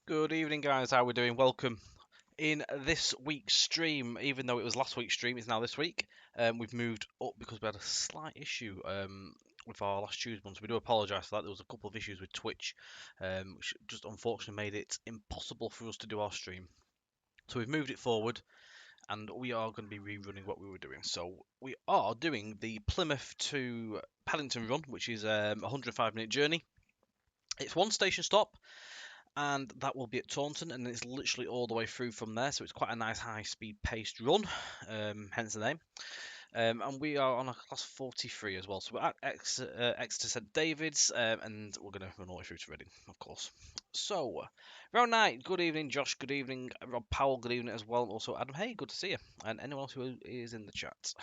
Good evening, guys. How are we doing? Welcome. In this week's stream, even though it was last week's stream, it's now this week. We've moved up because we had a slight issue with our last Tuesday one, so we do apologise for that. There was a couple of issues with Twitch, which just unfortunately made it impossible for us to do our stream. So we've moved it forward, and we are going to be rerunning what we were doing. So we are doing the Plymouth to Paddington run, which is a 105-minute journey. It's one station stop, and that will be at Taunton, and it's literally all the way through from there, so it's quite a nice high-speed paced run, hence the name. And we are on a class 43 as well, so we're at Exeter St David's, and we're going to run all the way through to Reading, of course. So, round 9, good evening Josh, good evening Rob Powell, good evening as well, also Adam, hey, good to see you, and anyone else who is in the chat.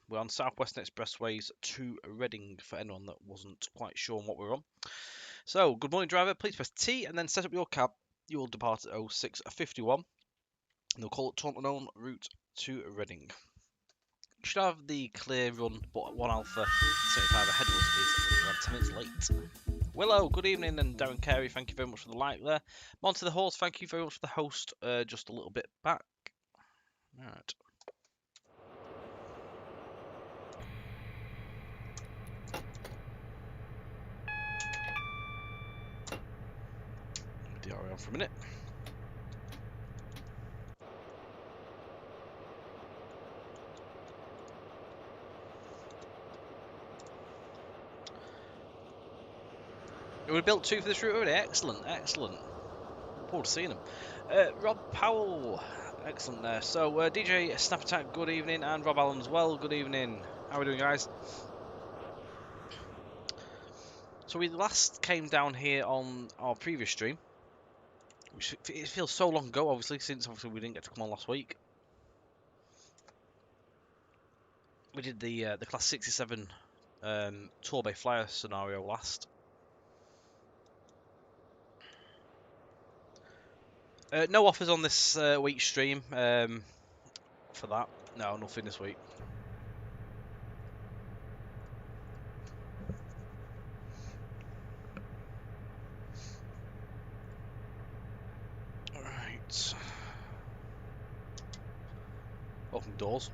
We're on South Western Expressways to Reading, for anyone that wasn't quite sure on what we're on. So, good morning, driver. Please press T and then set up your cab. You will depart at 06:51. And they'll call it Taunton en route to Reading. You should have the clear run, but 1 Alpha 75 ahead of us is around 10 minutes late. Willow, good evening, and Darren Carey, thank you very much for the like there. Monty the Horse, thank you very much for the host just a little bit back. Alright. DRL for a minute. We built 2 for this route already. Excellent, excellent. Look forward to seeing them. Rob Powell, excellent there. So DJ Snap Attack, good evening, and Rob Allen as well. Good evening. How are we doing, guys? So we last came down here on our previous stream, which it feels so long ago, obviously, since we didn't get to come on last week. We did the Class 67 Tour Bay Flyer scenario last. No offers on this week's stream for that. No, nothing this week. Alright. Open doors.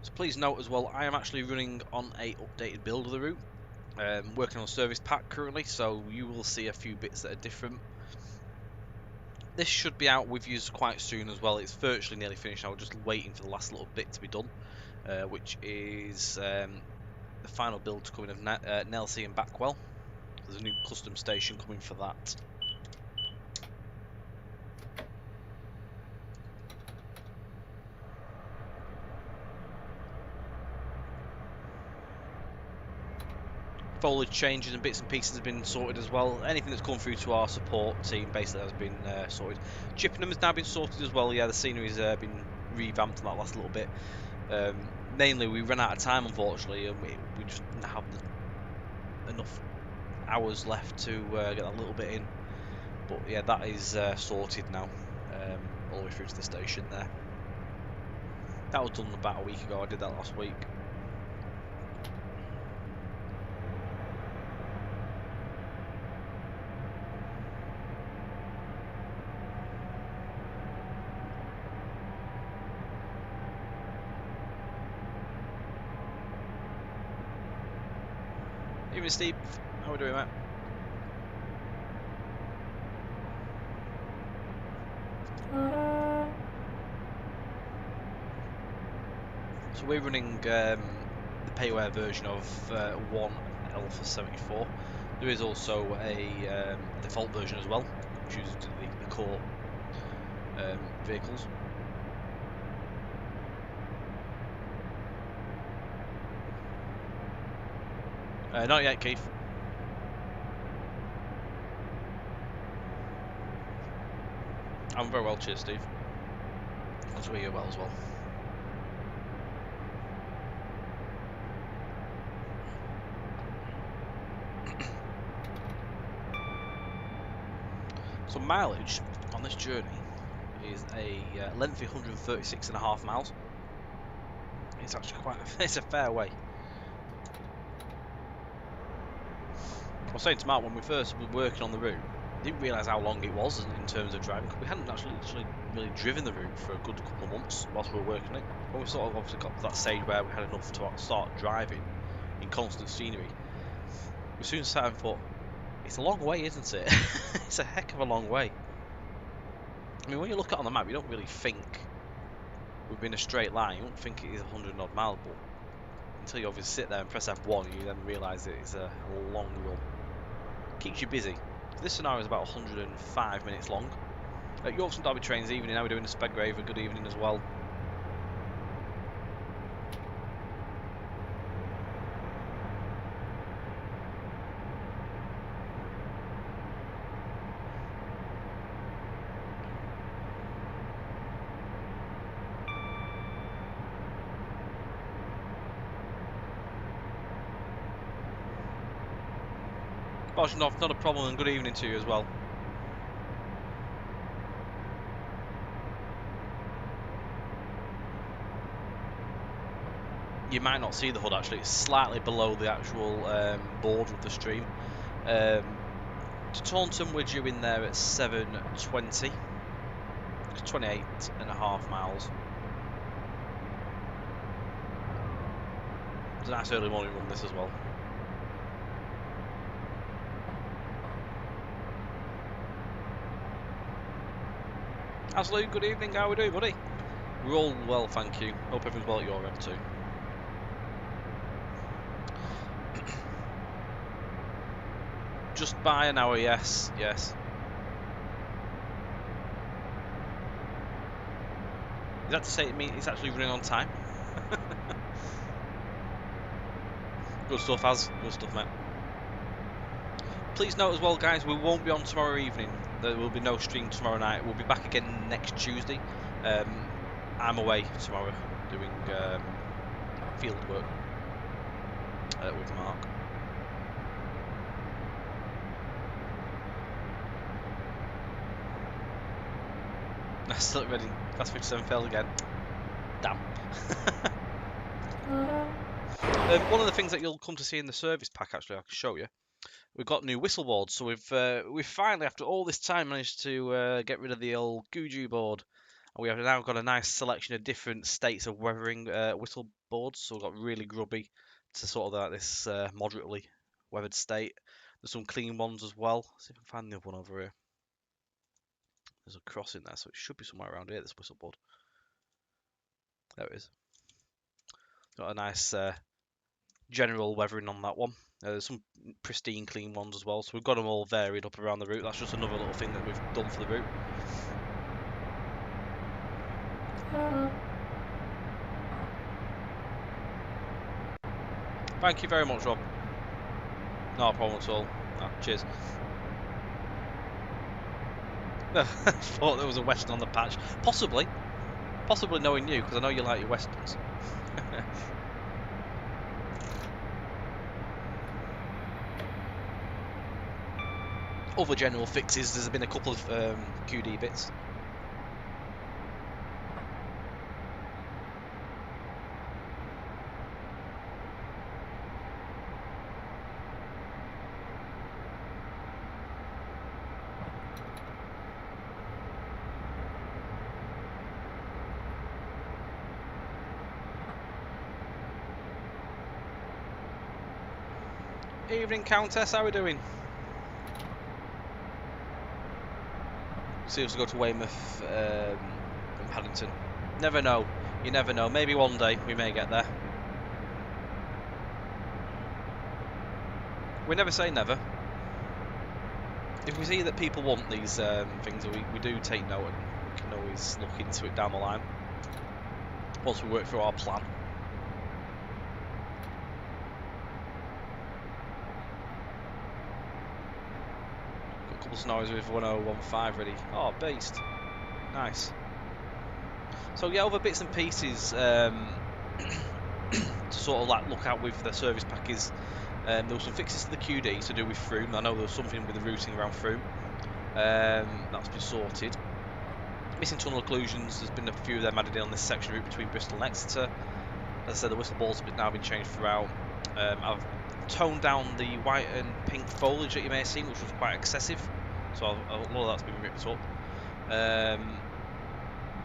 So please note as well, I am actually running on a updated build of the route. Working on a service pack currently, so you will see a few bits that are different. This should be out with you quite soon as well. It's virtually nearly finished now, just waiting for the last little bit to be done, which is the final build to come in of Nelsey and Backwell. There's a new custom station coming for that. Foliage changes and bits and pieces have been sorted as well. Anything that's come through to our support team basically has been sorted. Chippenham has now been sorted as well. Yeah, the scenery's been revamped in that last little bit. Mainly, we ran out of time, unfortunately, and we just didn't have enough hours left to get that little bit in. But yeah, that is sorted now, all the way through to the station there. That was done about a week ago. I did that last week. Evening, Steve. How are we doing, mate? So we're running the payware version of 1 Alpha 74. There is also a default version as well, which uses the core vehicles. Not yet, Keith. I'm very well, cheers, Steve. Glad to hear you well as well. So mileage on this journey is a lengthy 136.5 miles. It's actually it's a fair way. I was saying to Mark when we first were working on the route, I didn't realise how long it was in terms of driving. We hadn't actually really driven the route for a good couple of months whilst we were working it. When we sort of obviously got to that stage where we had enough to start driving in constant scenery, we soon sat and thought, it's a long way, isn't it? It's a heck of a long way. I mean, when you look at it on the map, you don't really think we've been a straight line. You won't think it is 100 odd miles, but until you obviously sit there and press F1, you then realise that it's a long run. Keeps you busy. This scenario is about 105 minutes long. Yorkshire Derby trains evening, now we're doing a Spedgrave, a good evening as well. Bosnov, not a problem, and good evening to you as well. You might not see the HUD actually, it's slightly below the actual border of the stream. To Taunton we're due in there at 7:20, 28.5 miles. It's a nice early morning run this as well. Absolutely, good evening, how are we doing, buddy? We're all well, thank you. Hope everyone's well at your end too. Just by an hour, yes, yes. Is that to say it means it's actually running on time? Good stuff, Az. Good stuff, mate. Please note as well, guys, we won't be on tomorrow evening. There will be no stream tomorrow night. We'll be back again next Tuesday. I'm away tomorrow doing field work with Mark. Still at Reading. Class 57 failed again. Damn. One of the things that you'll come to see in the service pack, actually, I can show you. We've got new whistle boards, so we've finally, after all this time, managed to get rid of the old Guju board, and we have now got a nice selection of different states of weathering whistle boards. So we've got really grubby to sort of this moderately weathered state. There's some clean ones as well. Let's see if I can find the other one over here. There's a cross in there, so it should be somewhere around here. This whistle board. There it is. Got a nice general weathering on that one. There's some pristine clean ones as well, so we've got them all varied up around the route. That's just another little thing that we've done for the route. Thank you very much, Rob. No problem at all. No, cheers. I thought there was a Western on the patch. Possibly knowing you, because I know you like your Westerns. Other general fixes, there's been a couple of QD bits. Evening, Countess, how are we doing? Seriously, go to Weymouth from Paddington. Never know. You never know. Maybe one day we may get there. We never say never. If we see that people want these things, we do take note, and we can always look into it down the line once we work through our plan. Couple scenarios with 1015 ready. Oh, based. Nice. So yeah, other bits and pieces to sort of like look at with the service pack is there were some fixes to the QD to do with Froome. I know there was something with the routing around Froome. That's been sorted. Missing tunnel occlusions, there's been a few of them added in on this section route between Bristol and Exeter. As I said, the whistle balls have now been changed throughout. I've toned down the white and pink foliage that you may have seen, which was quite excessive, so a lot of that's been ripped up.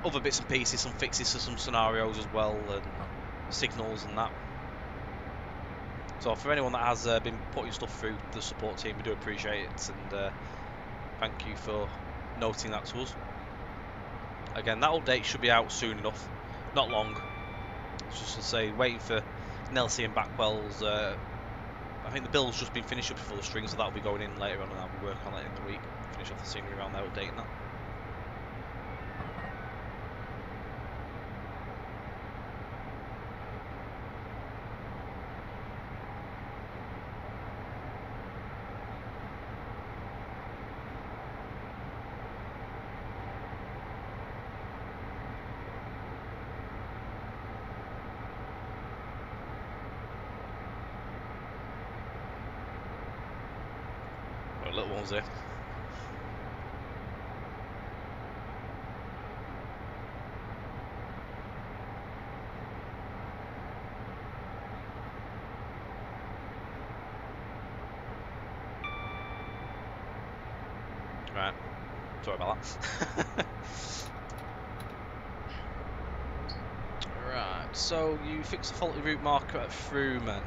Other bits and pieces, some fixes to some scenarios as well, and signals and that. So for anyone that has been putting stuff through the support team, we do appreciate it, and thank you for noting that to us. Again, that update should be out soon enough, not long. It's just to say, waiting for Nelsie and Backwell's. I think the build's just been finished up before the string, so that'll be going in later on, and I'll be working on it in the week. Finish off the scenery around there, updating that. Little ones there. Right, sorry about that. Right, so you fixed a faulty route marker at Fruman.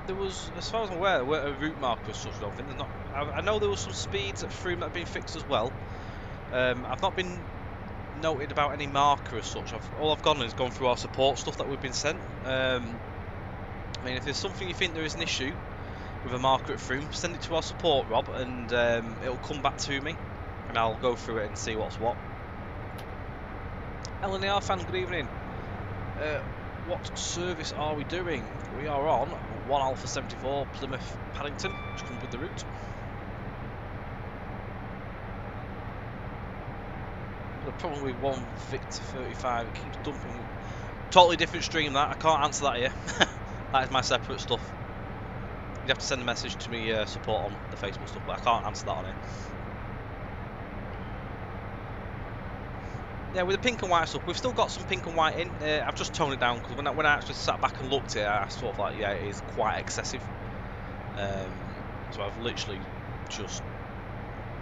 There was, as far as I'm aware, there weren't a route marker as such. I don't think there's not. I know there was some speeds at Fruman that have been fixed as well. I've not been noted about any marker as such. All I've gone is gone through our support stuff that we've been sent. I mean, if there's something you think there is an issue with a marker at Froome, send it to our support, Rob, and it'll come back to me, and I'll go through it and see what's what. LNAR fan, good evening. What service are we doing? We are on 1 Alpha 74 Plymouth Paddington, which comes with the route. The problem with 1 Victor 35, it keeps dumping. Totally different stream that, I can't answer that here. That is my separate stuff. You have to send a message to me, support on the Facebook stuff, but I can't answer that on it. Yeah, with the pink and white stuff, we've still got some pink and white in. I've just toned it down because when I actually sat back and looked at it, I sort of like, yeah, it is quite excessive. So I've literally just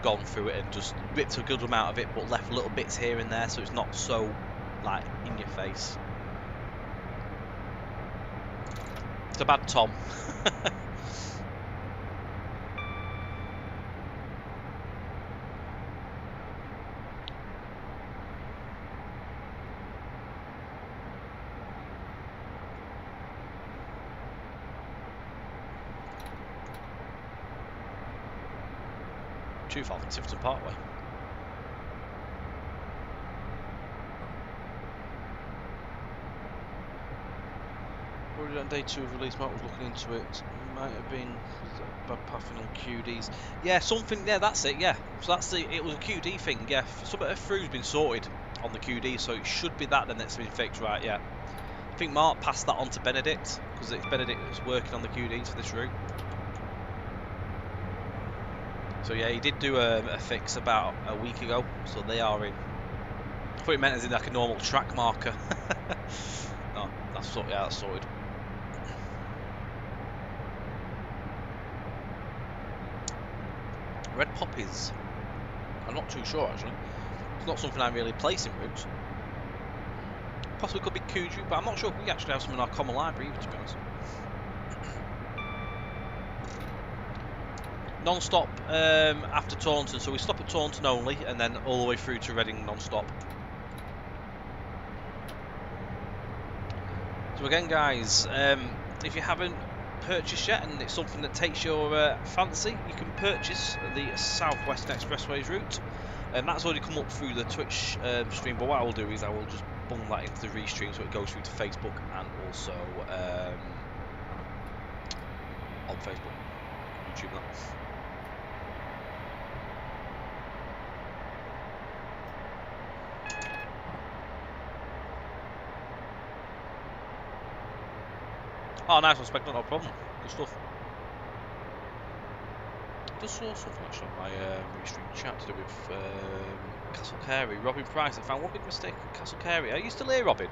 gone through it and just ripped a good amount of it, but left little bits here and there, so it's not so like in your face. It's a bad Tom. 2 Falcon Tiverton Parkway. Already on day 2 of release, Mark was looking into it. Might have been bad pathing on QDs. Yeah, something. Yeah, that's it. Yeah, so that's the. It was a QD thing. Yeah, some of Froome's been sorted on the QD, so it should be that then that's been fixed, right? Yeah. I think Mark passed that on to Benedict because it's Benedict that's working on the QDs for this route. So yeah, he did do a fix about a week ago, so they are in. I thought it meant as in like a normal track marker. No, that's sorted. Yeah, that's sorted. Red poppies. I'm not too sure actually. It's not something I really place in routes. Possibly could be Kuju, but I'm not sure if we actually have some in our common library either, to be honest. Non-stop after Taunton, so we stop at Taunton only, and then all the way through to Reading non-stop. So again, guys, if you haven't purchased yet, and it's something that takes your fancy, you can purchase the South Western Expressways route, and that's already come up through the Twitch stream. But what I will do is I will just bung that into the restream so it goes through to Facebook and also on Facebook, YouTube. That. Oh, nice one, Spectre, no problem. Good stuff. Just saw something actually on my restream chat to do with Castle Carey. Robin Price. I found one big mistake at Castle Carey. Are you still here, Robin?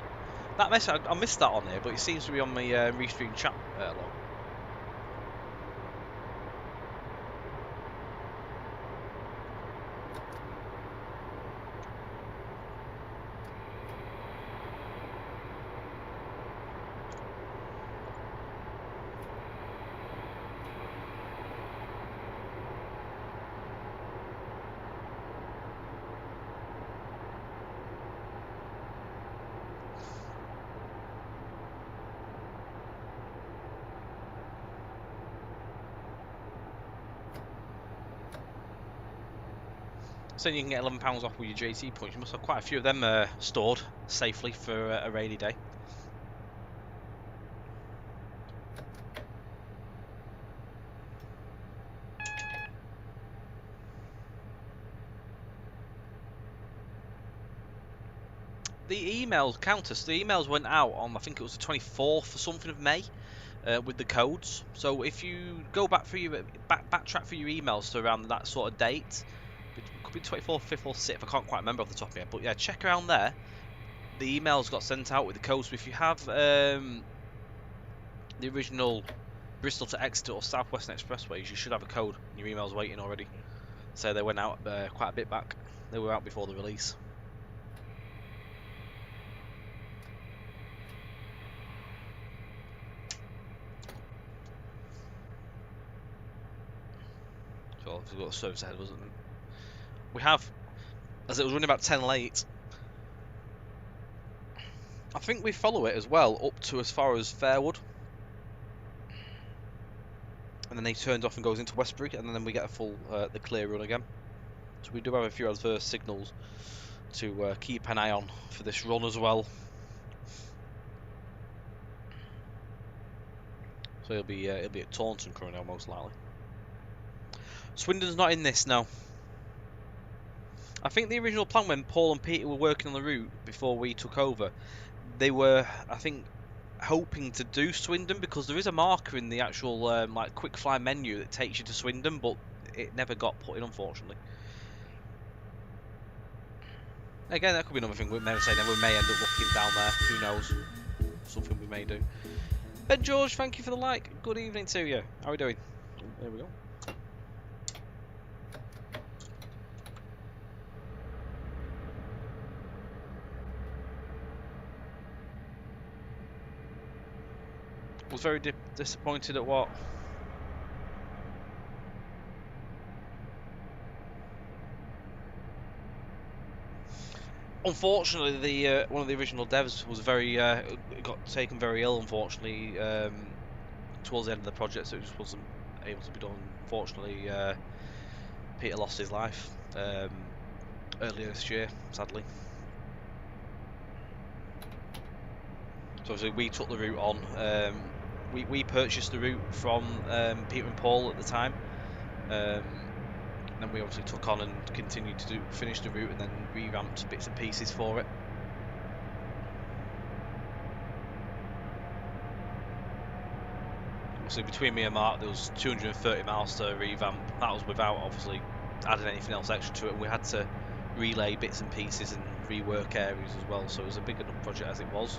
That message, I missed that on here, but it seems to be on my restream chat log. So you can get £11 off with your JT points. You must have quite a few of them stored safely for a rainy day. The emails, Countess, the emails went out on, I think it was the 24th or something of May with the codes. So if you go back for your backtrack for your emails to around that sort of date, it could be 24th, 5th or 6th, I can't quite remember off the top of my head, but yeah, check around there. The emails got sent out with the codes. So if you have the original Bristol to Exeter or South Western Expressways, you should have a code in your emails waiting already. So they went out quite a bit back. They were out before the release. So obviously got a service ahead, wasn't it? We have, as it was running about 10 late. I think we follow it as well up to as far as Fairwood. And then he turns off and goes into Westbury, and then we get a full the clear run again. So we do have a few adverse signals to keep an eye on for this run as well. So he'll be at Taunton currently, most likely. Swindon's not in this now. I think the original plan when Paul and Peter were working on the route before we took over, they were, I think, hoping to do Swindon because there is a marker in the actual like quick fly menu that takes you to Swindon, but it never got put in, unfortunately. Again, that could be another thing we may say. Then we may end up looking down there. Who knows? Something we may do. Ben George, thank you for the like. Good evening to you. How are we doing? There we go. Was very disappointed at what? Unfortunately, the one of the original devs was very got taken very ill. Unfortunately, towards the end of the project, so it just wasn't able to be done. Unfortunately, Peter lost his life earlier this year, sadly. So obviously we took the route on. We purchased the route from Peter and Paul at the time. Then we obviously took on and continued to finish the route and then revamped bits and pieces for it. So between me and Mark, there was 230 miles to revamp. That was without obviously adding anything else extra to it. And we had to relay bits and pieces and rework areas as well. So it was a big enough project as it was.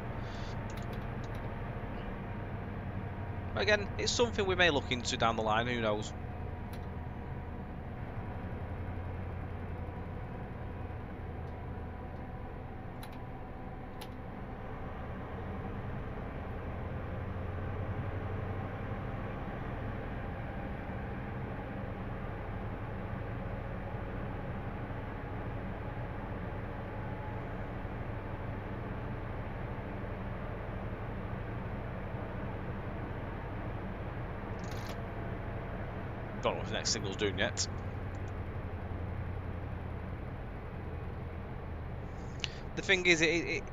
But again, it's something we may look into down the line. Who knows? Don't know what the next single's doing yet. The thing is, it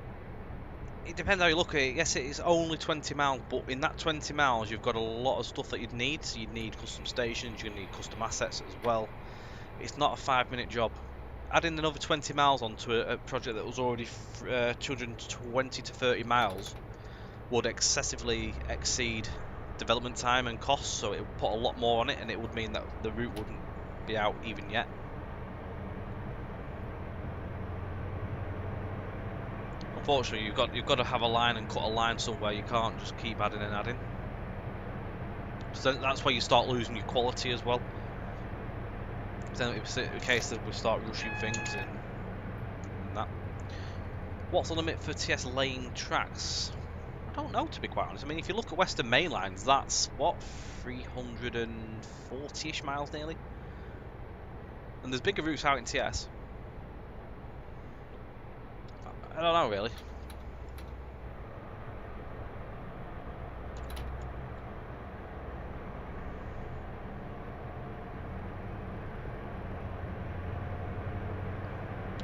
depends how you look at it. Yes, it is only 20 miles, but in that 20 miles, you've got a lot of stuff that you'd need. So you'd need custom stations, you'd need custom assets as well. It's not a 5-minute job. Adding another 20 miles onto a project that was already 220 to 30 miles would exceed development time and costs, so it would put a lot more on it, and it would mean that the route wouldn't be out even yet. Unfortunately, you've got to have a line and cut a line somewhere. You can't just keep adding and adding. So that's where you start losing your quality as well. Then it's a case that we start rushing things and that. What's the limit for TS lane tracks? I don't know, to be quite honest. I mean, if you look at Western Main Lines, that's what, 340-ish miles nearly. And there's bigger routes out in TS. I don't know really.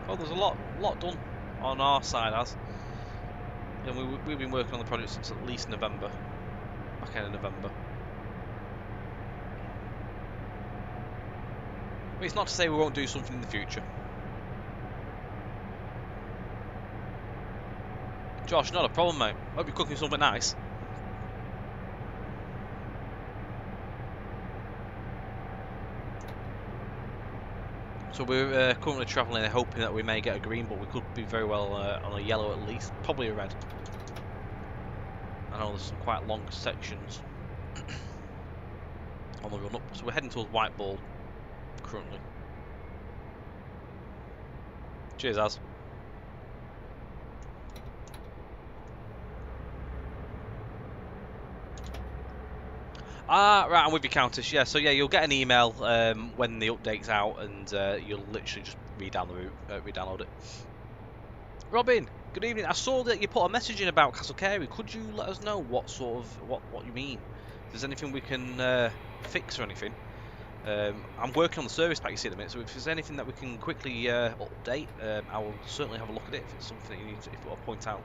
Oh, there's a lot done on our side, as. And we've been working on the project since at least November, back end of November. But it's not to say we won't do something in the future. Josh, not a problem, mate. Hope you're cooking something nice. So we're currently travelling hoping that we may get a green, but we could be very well on a yellow at least, probably a red. I know there's some quite long sections on the run up, so we're heading towards white ball currently. Cheers, Az. Ah, right, I'm with you, Countess. Yeah, so yeah, you'll get an email when the update's out, and you'll literally just re-download it. Robin, good evening. I saw that you put a message in about Castle Carey. Could you let us know what sort of what you mean? If there's anything we can fix or anything? I'm working on the service pack, you see, at the minute. So if there's anything that we can quickly update, I will certainly have a look at it if it's something that you need to, if you want to point out.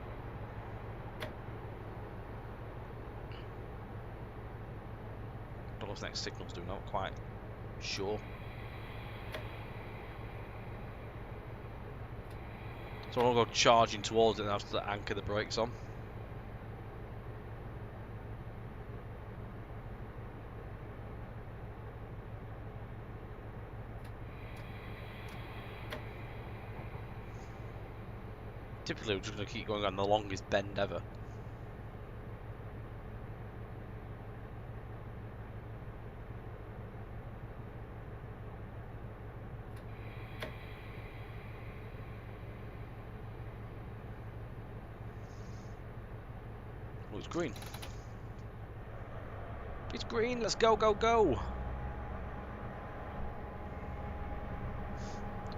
I don't know what the next signal's doing. I'm not quite sure. So I'll go charging towards it and have to anchor the brakes on. Typically we're just going to keep going on the longest bend ever. Oh, it's green. It's green, let's go, go, go!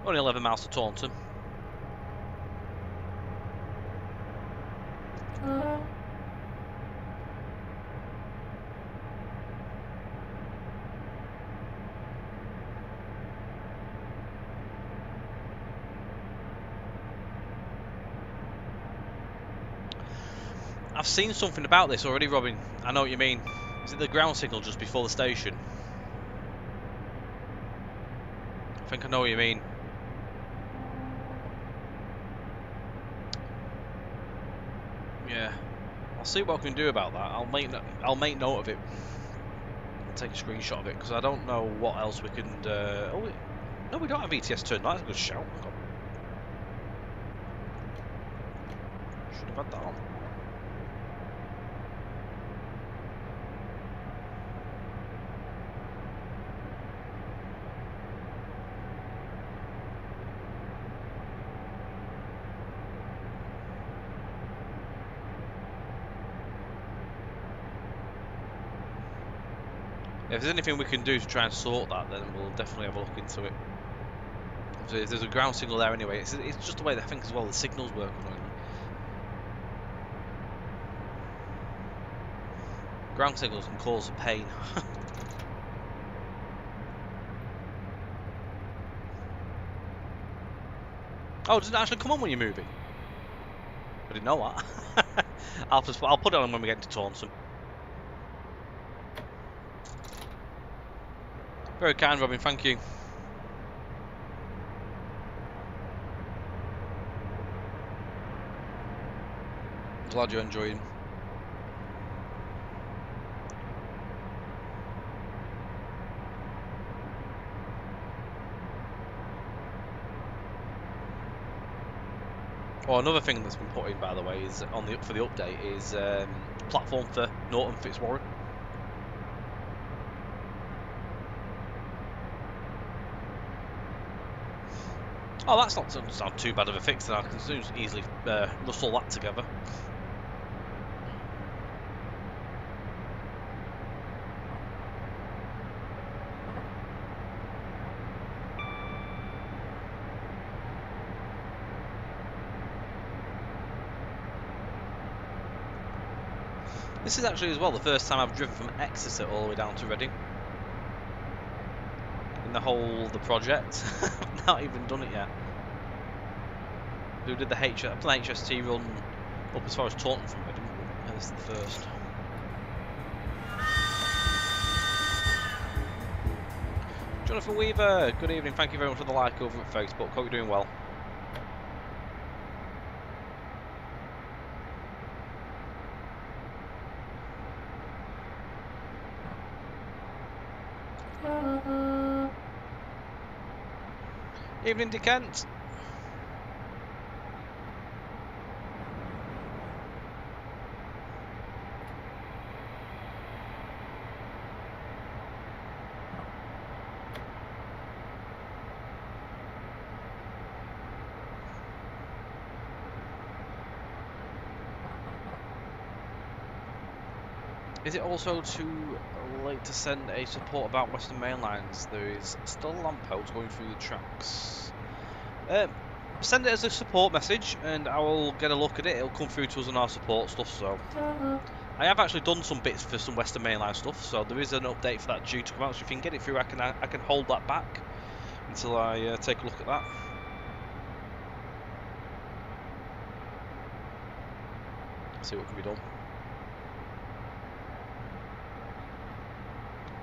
Only 11 miles to Taunton. I've seen something about this already, Robin. I know what you mean. Is it the ground signal just before the station? I think I know what you mean. Yeah, I'll see what I can do about that. I'll make note of it. I'll take a screenshot of it because I don't know what else we can. Oh, no, we don't have ETS turn. That's a good shout. Should have had that on. If there's anything we can do to try and sort that, then we'll definitely have a look into it. If there's a ground signal there anyway. It's just the way that I think as well the signals work. Ground signals can cause a pain. Oh, does it actually come on when you're moving? I didn't know that. I'll put it on when we get into Taunton. Very kind, Robin, thank you. Glad you're enjoying. Oh, another thing that's been put in, by the way, is on the for the update is platform for Norton Fitzwarren. Oh, that's not doesn't sound too bad of a fix, and I can soon easily rustle that together. This is actually as well the first time I've driven from Exeter all the way down to Reading. In the whole of the project. I've not even done it yet. Who did the I've done the HST run up as far as Taunton from Reading. Yeah, this is the first. Jonathan Weaver, good evening. Thank you very much for the like over at Facebook. Hope you're doing well. Evening, Kent. Is it also too late to send a support about Western Main Lines? There is still a lamppost going through the tracks. Send it as a support message and I will get a look at it. It'll come through to us on our support stuff. So I have actually done some bits for some Western Main Line stuff, so there is an update for that due to come out. So if you can get it through, I can hold that back until I take a look at that. See what can be done.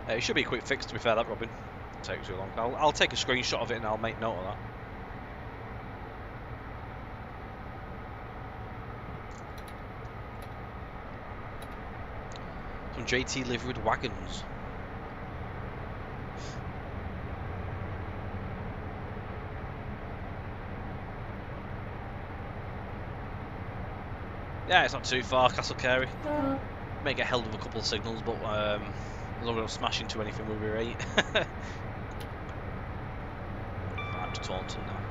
It should be a quick fix, to be fair, that Robin. It'll take too long. I'll take a screenshot of it and I'll make note of that. Some JT liveried wagons. Yeah, it's not too far, Castle Carey. May get held with a couple of signals, but as long as we don't smash into anything, we'll be right. Back to Taunton now.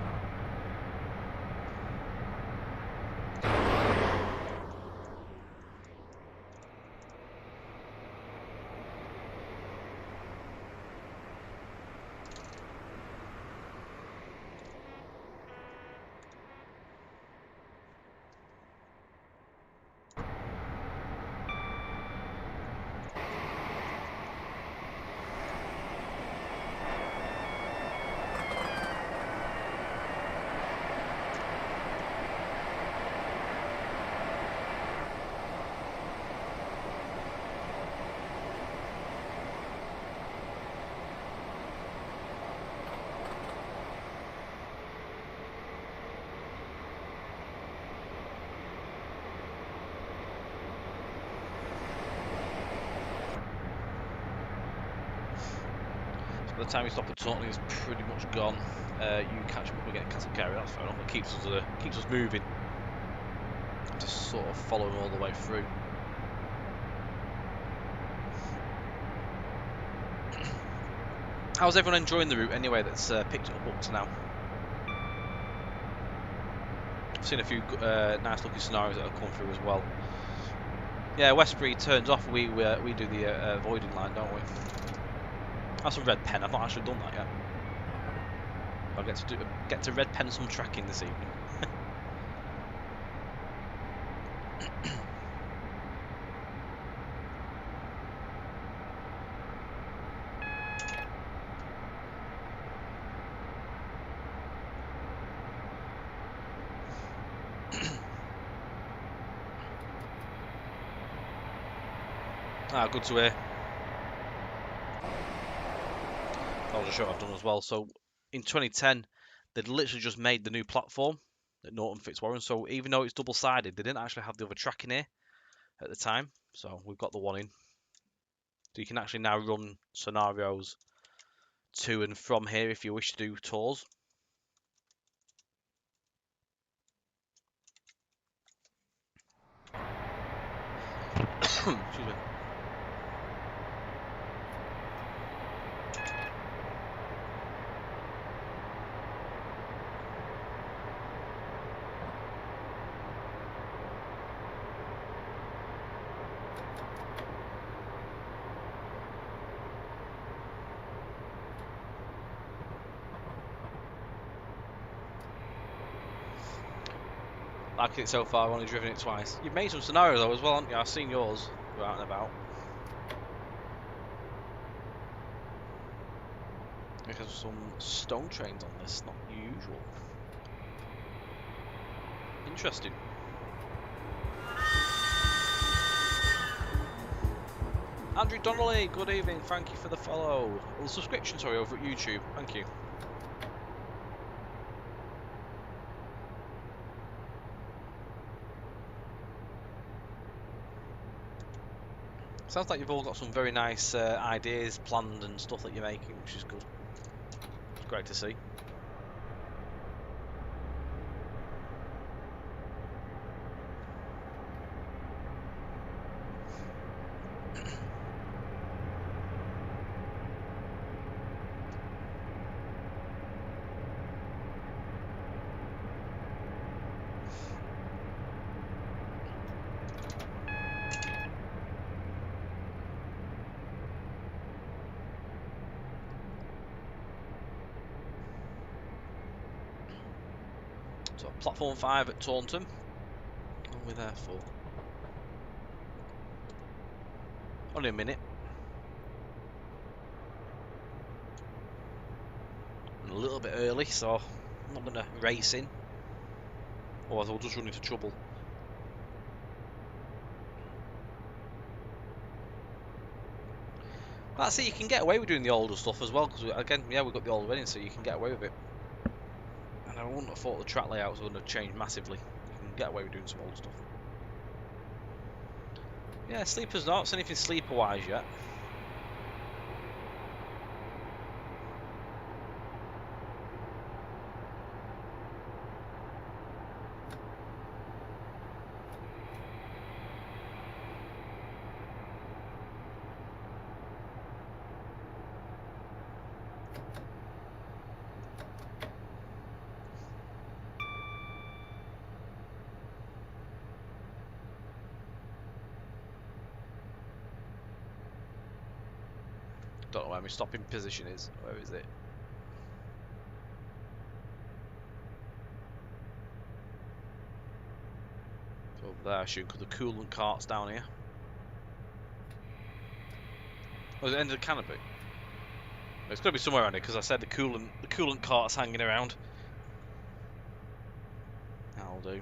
By the time we stop at Taunton, it's pretty much gone. You catch up again at Castle Carey, that's fair enough. It keeps us moving. Just sort of following all the way through. How's everyone enjoying the route anyway that's picked it up to now? I've seen a few nice looking scenarios that have come through as well. Yeah, Westbury turns off, we do the avoiding line, don't we? That's a red pen, I've not actually done that yet. I'll get to red pen some tracking this evening. Ah, good to hear. That was a show I've done as well. So in 2010, they'd literally just made the new platform at Norton Fitzwarren. So even though it's double-sided, they didn't actually have the other track in here at the time. So we've got the one in. So you can actually now run scenarios to and from here if you wish to do tours. Excuse me. Like it so far, I've only driven it twice. You've made some scenarios though as well, haven't you? I've seen yours go out and about. There's some stone trains on this, not usual. Interesting. Andrew Donnelly, good evening, thank you for the follow. Well, subscription, sorry, over at YouTube, thank you. Sounds like you've all got some very nice ideas planned and stuff that you're making, which is good. It's great to see. So, platform 5 at Taunton. What are we there for? Only a minute. I'm a little bit early, so I'm not going to race in. Otherwise I'll just run into trouble. That's it, you can get away with doing the older stuff as well, because again, yeah, we've got the old winning, so you can get away with it. And I wouldn't have thought the track layouts would have changed massively. You can get away with doing some old stuff. Yeah, sleeper's not seen anything sleeper-wise yet. Don't know where my stopping position is. Where is it? Over there, I assume, because the coolant cart's down here. Oh, is it end of the canopy? It's got to be somewhere around here, because I said the coolant cart's hanging around. That'll do.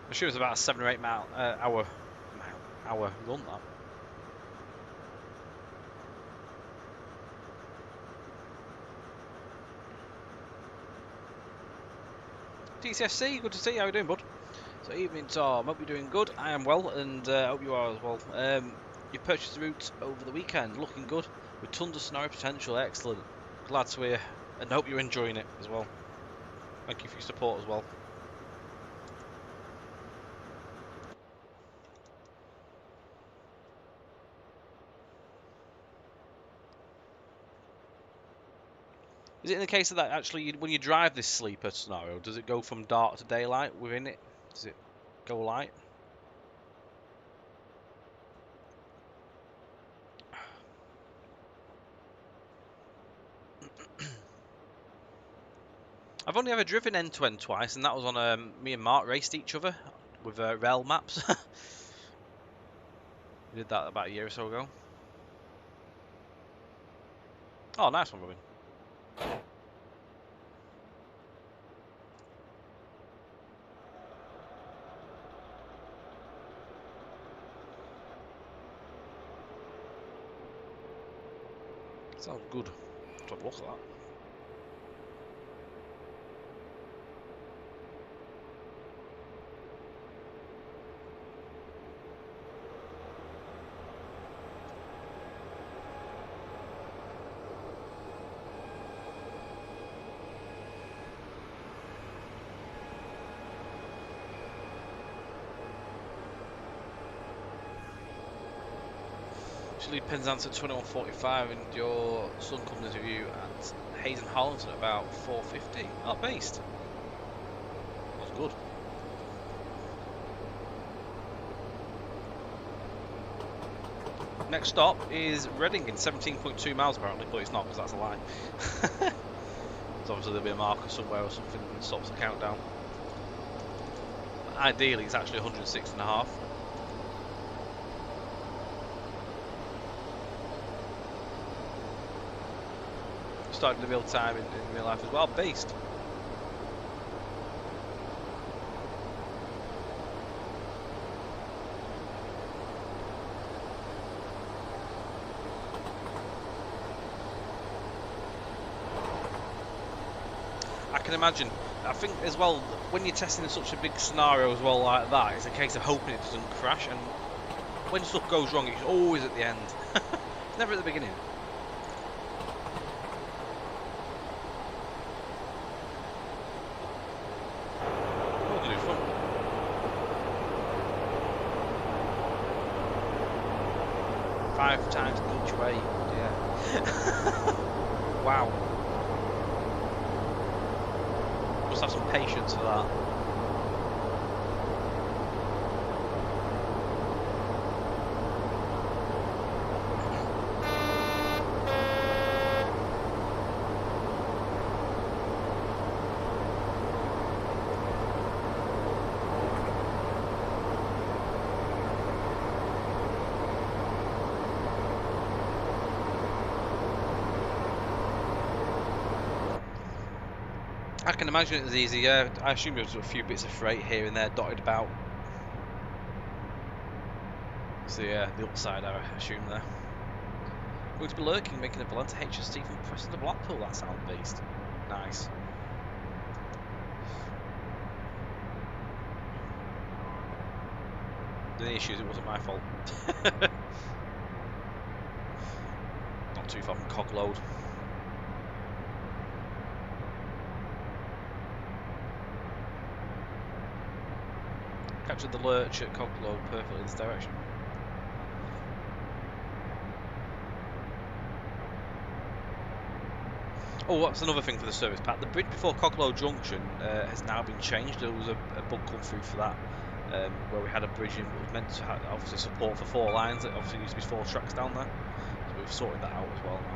I'm sure it's about a 7 or 8 hour run, that. TCFC, good to see you. How you doing, bud? So, evening, Tom. Hope you're doing good. I am well, and hope you are as well. You purchased the route over the weekend, looking good, with tons of scenario potential. Excellent. Glad to hear, and hope you're enjoying it as well. Thank you for your support as well. Is it in the case of that actually, when you drive this sleeper scenario, does it go from dark to daylight within it? Does it go light? I've only ever driven end-to-end twice, and that was on me and Mark raced each other with rail maps. We did that about a year or so ago. Oh, nice one, Robin. Sounds good. Let's have a look at that. Lead Penzance at 21.45 and your Sun comes with you at Hayes and Harlington at about 4.50. Oh, based. That's good. Next stop is Reading in 17.2 miles apparently, but it's not because that's a lie. So obviously there'll be a marker somewhere or something that stops the countdown. Ideally it's actually 106.5. Started in real time in real life as well, based. I can imagine. I think as well, when you're testing in such a big scenario as well like that, it's a case of hoping it doesn't crash, and when stuff goes wrong, it's always at the end. It's never at the beginning. What do you do front? Five times each way, yeah. Wow. Must have some patience for that. I can imagine it was easy, yeah. I assume there was a few bits of freight here and there dotted about. So yeah, the upside I assume there. Going to be lurking, making a Valenta HST from Preston to Blackpool, that sound based. Nice. The issues, it wasn't my fault. Not too far from Cockload. Captured the lurch at Cockload perfectly in this direction. Oh, that's another thing for the service pack. The bridge before Cockload Junction has now been changed. There was a bug come through for that, where we had a bridge in that was meant to have obviously support for 4 lines. It obviously used to be 4 tracks down there, so we've sorted that out as well now.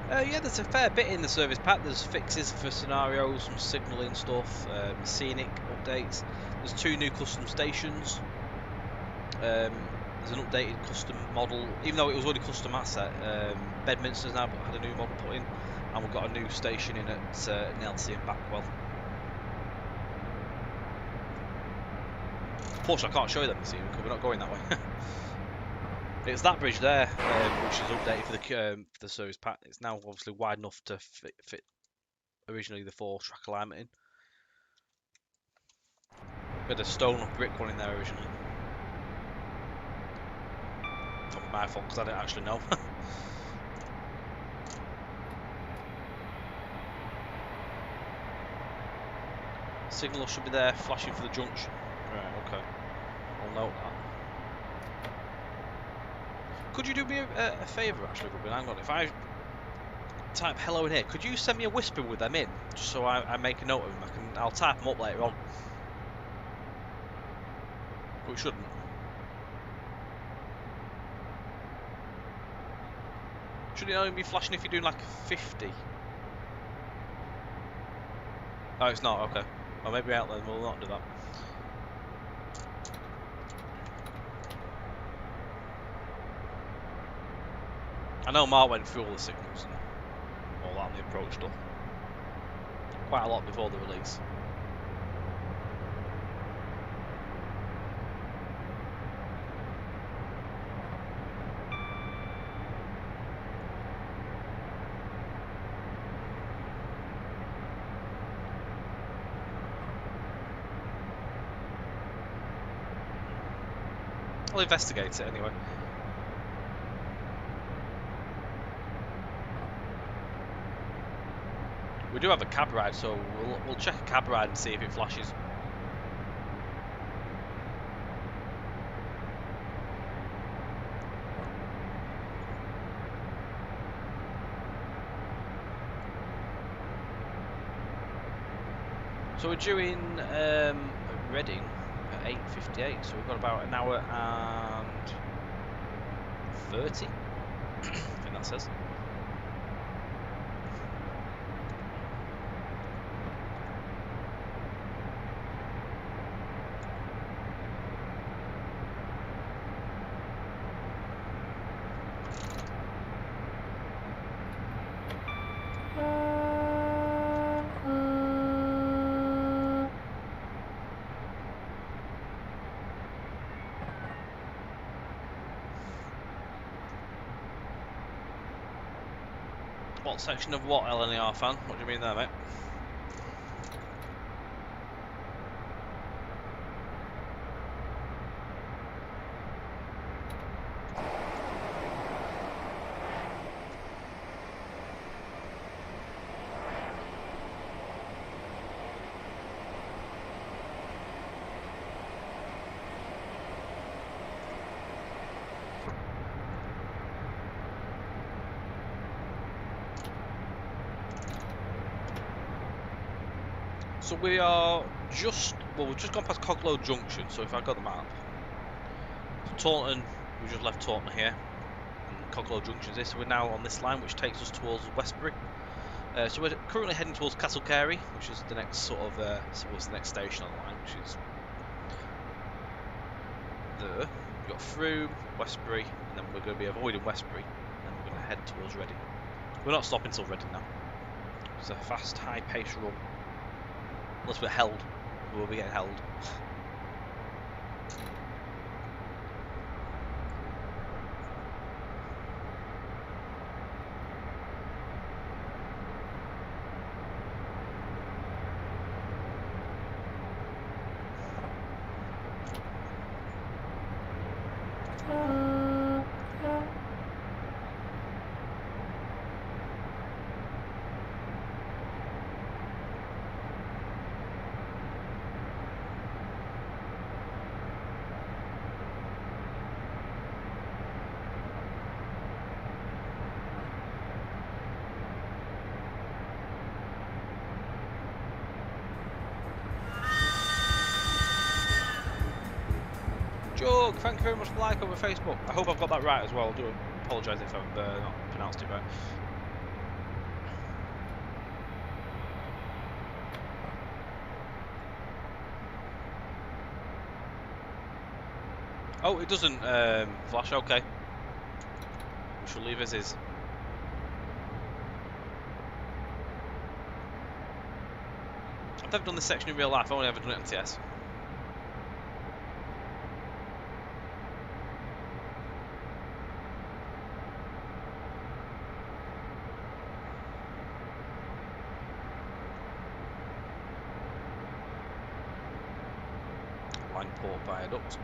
Yeah, there's a fair bit in the service pack. There's fixes for scenarios, some signalling stuff, scenic updates. There's 2 new custom stations. There's an updated custom model, even though it was already custom asset. Bedminster's now had a new model put in, and we've got a new station in at Nelsey and Backwell. Unfortunately, I can't show you them this evening because we're not going that way. It's that bridge there, which is updated for the service pack. It's now obviously wide enough to fit originally the 4-track alignment in. We had a stone or brick one in there originally. Not my fault because I didn't actually know. Signal should be there, flashing for the junction. Right, okay. I'll note that. Could you do me a favour actually, Robin? Hang on, type hello in here. Could you send me a whisper with them in, just so I make a note of them? I'll type them up later on. But we shouldn't. Should it only be flashing if you're doing like 50? Oh, it's not. Okay. Well, maybe out there we'll not do that. I know Mark went through all the signals and all that on the approach stuff. Quite a lot before the release. I'll investigate it anyway. We do have a cab ride, so we'll check a cab ride and see if it flashes. So we're due in Reading at 8:58, so we've got about an hour and 30. I think that says. What section of what, LNER fan? What do you mean there, mate? So we are just, well, we've just gone past Coglow Junction, so if I got the map. So Taunton, we just left Taunton here, and Coglow Junction is this, so we're now on this line which takes us towards Westbury. So we're currently heading towards Castlecary, which is the next sort of, what's the next station on the line, which is there. We've got Frome, Westbury, and then we're going to be avoiding Westbury, and then we're going to head towards Reading. We're not stopping till Reading now. It's a fast, high-paced run. Unless we're held. We'll be getting held. Jug, thank you very much for the like over Facebook. I hope I've got that right as well. I do apologise if I've not pronounced it right. Oh, it doesn't flash, okay. We shall leave as is. I've never done this section in real life, I've only ever done it on TS. Port Viaduct.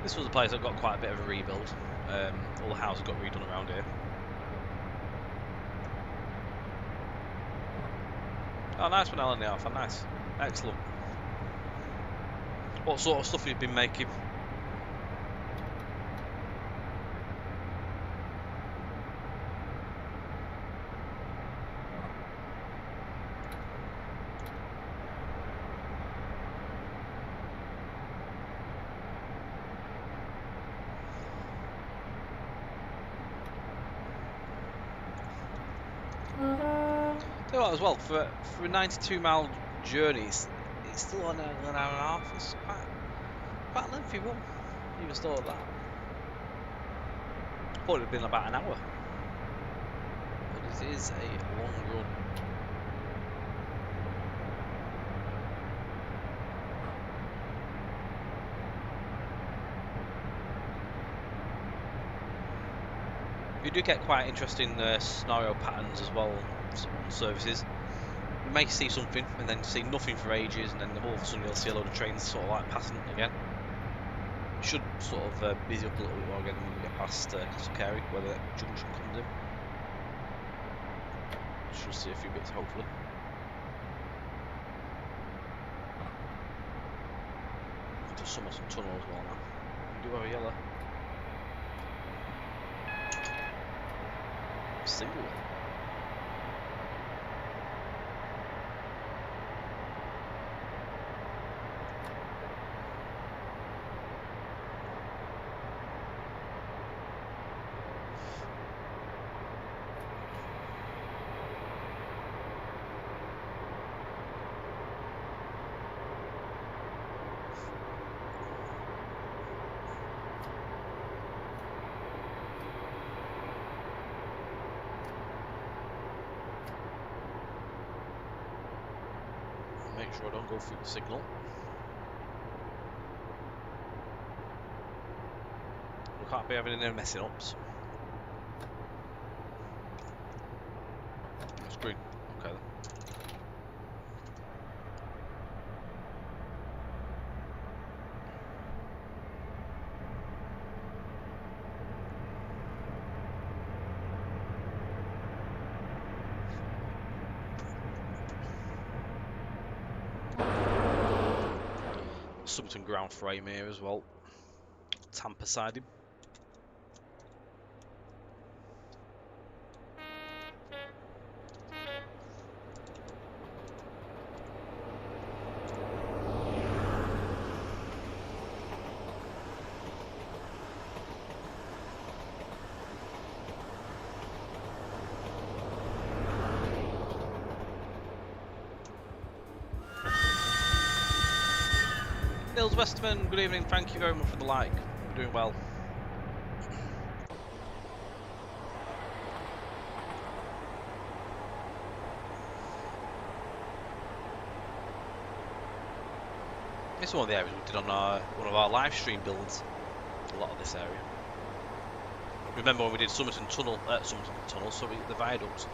This was a place that got quite a bit of a rebuild. All the houses got redone around here. Oh, nice one, Alan. Yeah, nice. Excellent. What sort of stuff have you been making? Tell you what, as well, for a 92-mile journey, it's still an hour and a half. It's quite a lengthy run. Even thought of that. Thought it'd been about an hour, but it is a long run. You do get quite interesting scenario patterns as well on services. You may see something and then see nothing for ages, and then all of a sudden you'll see a load of trains sort of like passing again. Should sort of busy up a little bit more again when we get past Castle Carey, where the junction comes in. Should see a few bits hopefully. Into Somerton Tunnel as well now. We do have a yellow. Single. Make sure I don't go through the signal. We can't be having any messing ups. It's green. Okay then. Somerton ground frame here as well. Tampa siding. Nils Westerman, good evening, thank you very much for the like. We're doing well. This is one of the areas we did on one of our live stream builds. A lot of this area. Remember when we did Somerton Tunnel, so the viaduct,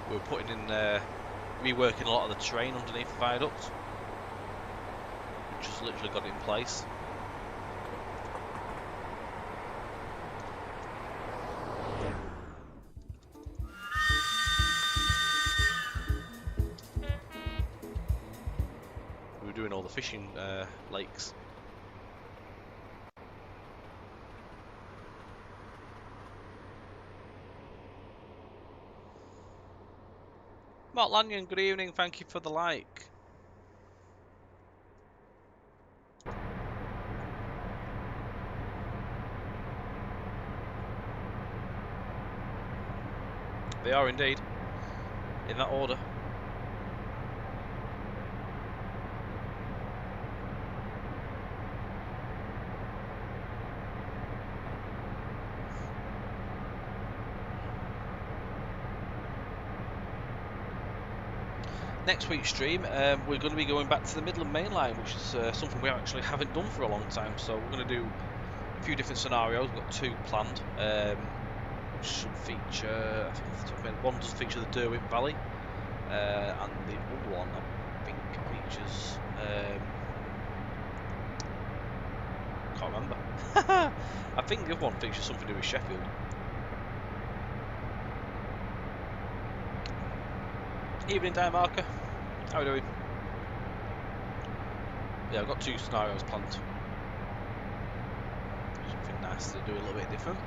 we were putting in, reworking a lot of the terrain underneath the viaduct. We just literally got it in place. We were doing all the fishing lakes. Mark Lanyon, good evening, thank you for the like. They are indeed, in that order. Next week's stream, we're going to be going back to the Midland Main Line, which is something we actually haven't done for a long time. So we're going to do a few different scenarios. We've got two planned, which should feature, I think off the top of my head, one does feature the Derwent Valley, and the other one I think features can't remember. I think the other one features something to do with Sheffield. Evening, Diamarker. How are we doing? Yeah, I've got 2 scenarios planned. Something nice to do a little bit different.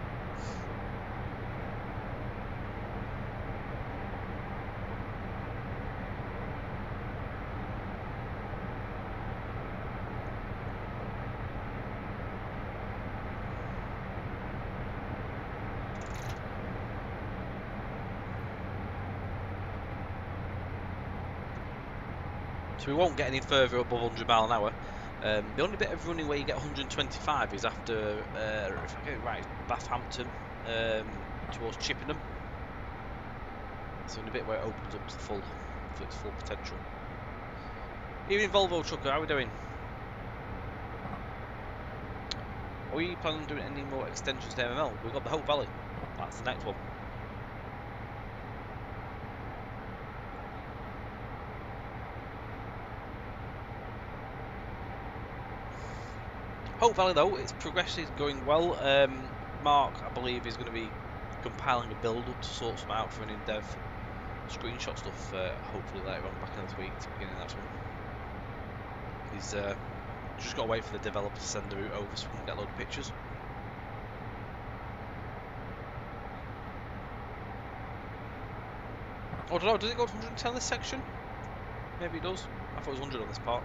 So we won't get any further above 100 mile an hour. The only bit of running where you get 125 is after, if I get it right, Bathampton towards Chippenham. It's the only bit where it opens up to its full potential. Evening Volvo Trucker, how are we doing? Are we planning on doing any more extensions to MML? We've got the Hope Valley. That's the next one. Hope Valley though, its progress is going well. Mark, I believe, is going to be compiling a build-up to sort some out for an in-dev screenshot stuff, hopefully later on back in this week to beginning next one. He's just got to wait for the developer to send the route over so we can get a load of pictures. Oh, I don't know, does it go to 110 this section? Maybe it does. I thought it was 100 on this part.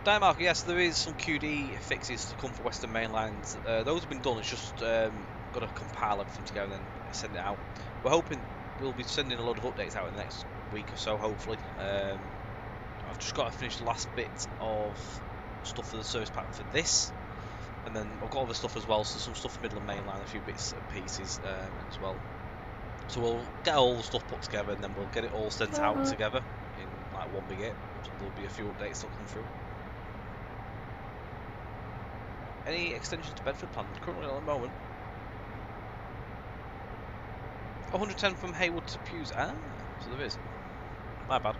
Diamarker, yes, there is some QD fixes to come for Western Main Lines. Those have been done, it's just got to compile everything together and then send it out. We're hoping we'll be sending a load of updates out in the next week or so, hopefully. I've just got to finish the last bit of stuff for the service pack for this. And then I've got other stuff as well, so some stuff for Midland Main Line, a few bits and pieces as well. So we'll get all the stuff put together and then we'll get it all sent out together in like one big hit. So there'll be a few updates that'll come through. Any extensions to Bedford planned? Currently at the moment. 110 from Haywood to Pews. Ah, so there is. My bad.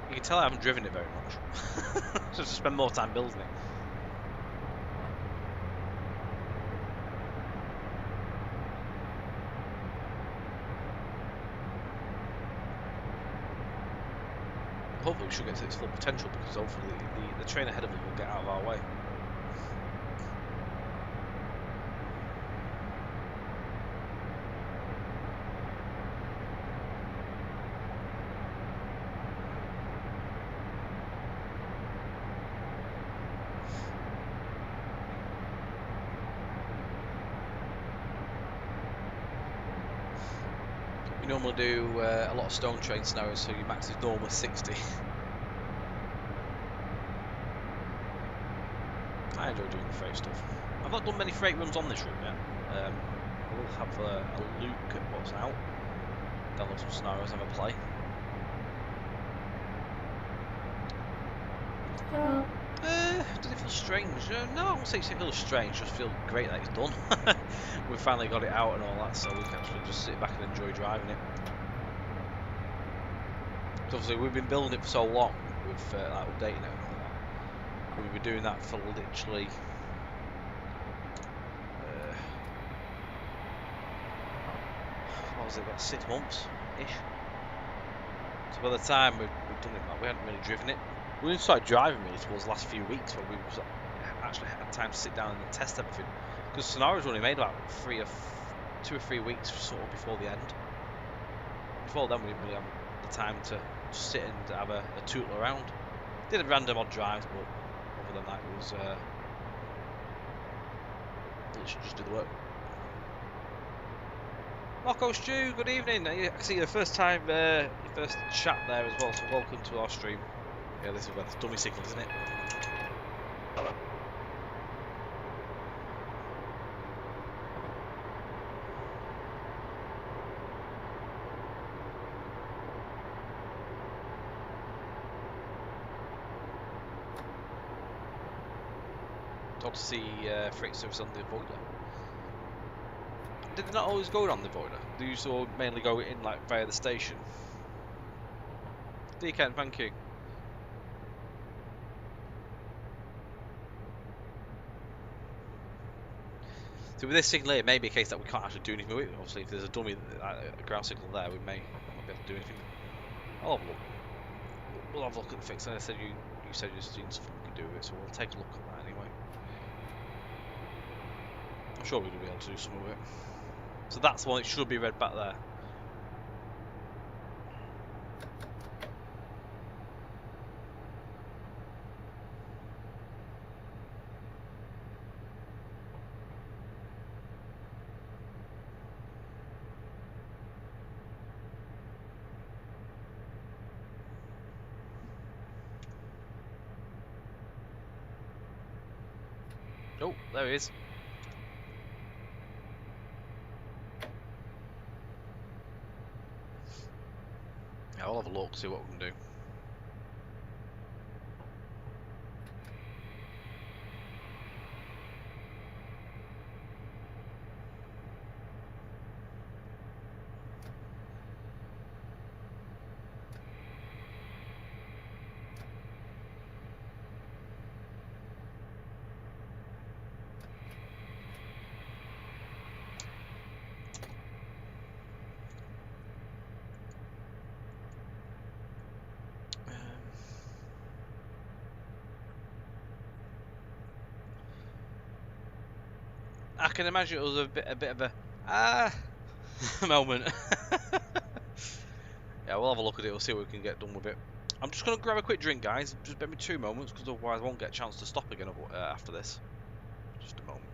You can tell I haven't driven it very much. Just to spend more time building it. Hopefully we should get to its full potential because hopefully the train ahead of us will get out of our way. We normally do a lot of stone train scenarios, so your max is normally 60. I enjoy doing the freight stuff. I've not done many freight runs on this route yet. I will have a look at what's out, download some scenarios, have a play. Does it feel strange? No, I won't say it feels strange, just feel great that it's done. We've finally got it out and all that, so we can actually just sit back and enjoy driving it. So obviously we've been building it for so long, with like updating it and all that. We've been doing that for literally what was it, about 6 months-ish. So by the time we've done it, like, we hadn't really driven it. We only started driving really towards the last few weeks when we actually had time to sit down and test everything. Because scenarios were only made about 2 or 3 weeks sort of before the end. Before then we didn't really have the time to just sit and have a tootle around. Did a random odd drives, but other than that it was literally just do the work. Marco Stew, good evening. I see your first time, your first chat there as well, so welcome to our stream. Yeah, this is where it's dummy signal, isn't it? go to see freight service on the Avoider. Did they not always go on the Avoider? They used to mainly go in like via the station. Deacon, thank you. So with this signal here, it may be a case that we can't actually do anything with it. Obviously, if there's a dummy ground signal there, we may not be able to do anything. I'll have a look. We'll have a look at the fix. And I said you said you've seen something we can do with it, so we'll take a look at that anyway. I'm sure we'll be able to do some of it. So that's the one. It should be red back there. Oh, there he is. Yeah, I'll have a look, see what we can do. I can imagine it was a bit of a moment. Yeah, we'll have a look at it. We'll see what we can get done with it. I'm just gonna grab a quick drink, guys. Just give me 2 moments, because otherwise I won't get a chance to stop again after this. Just a moment.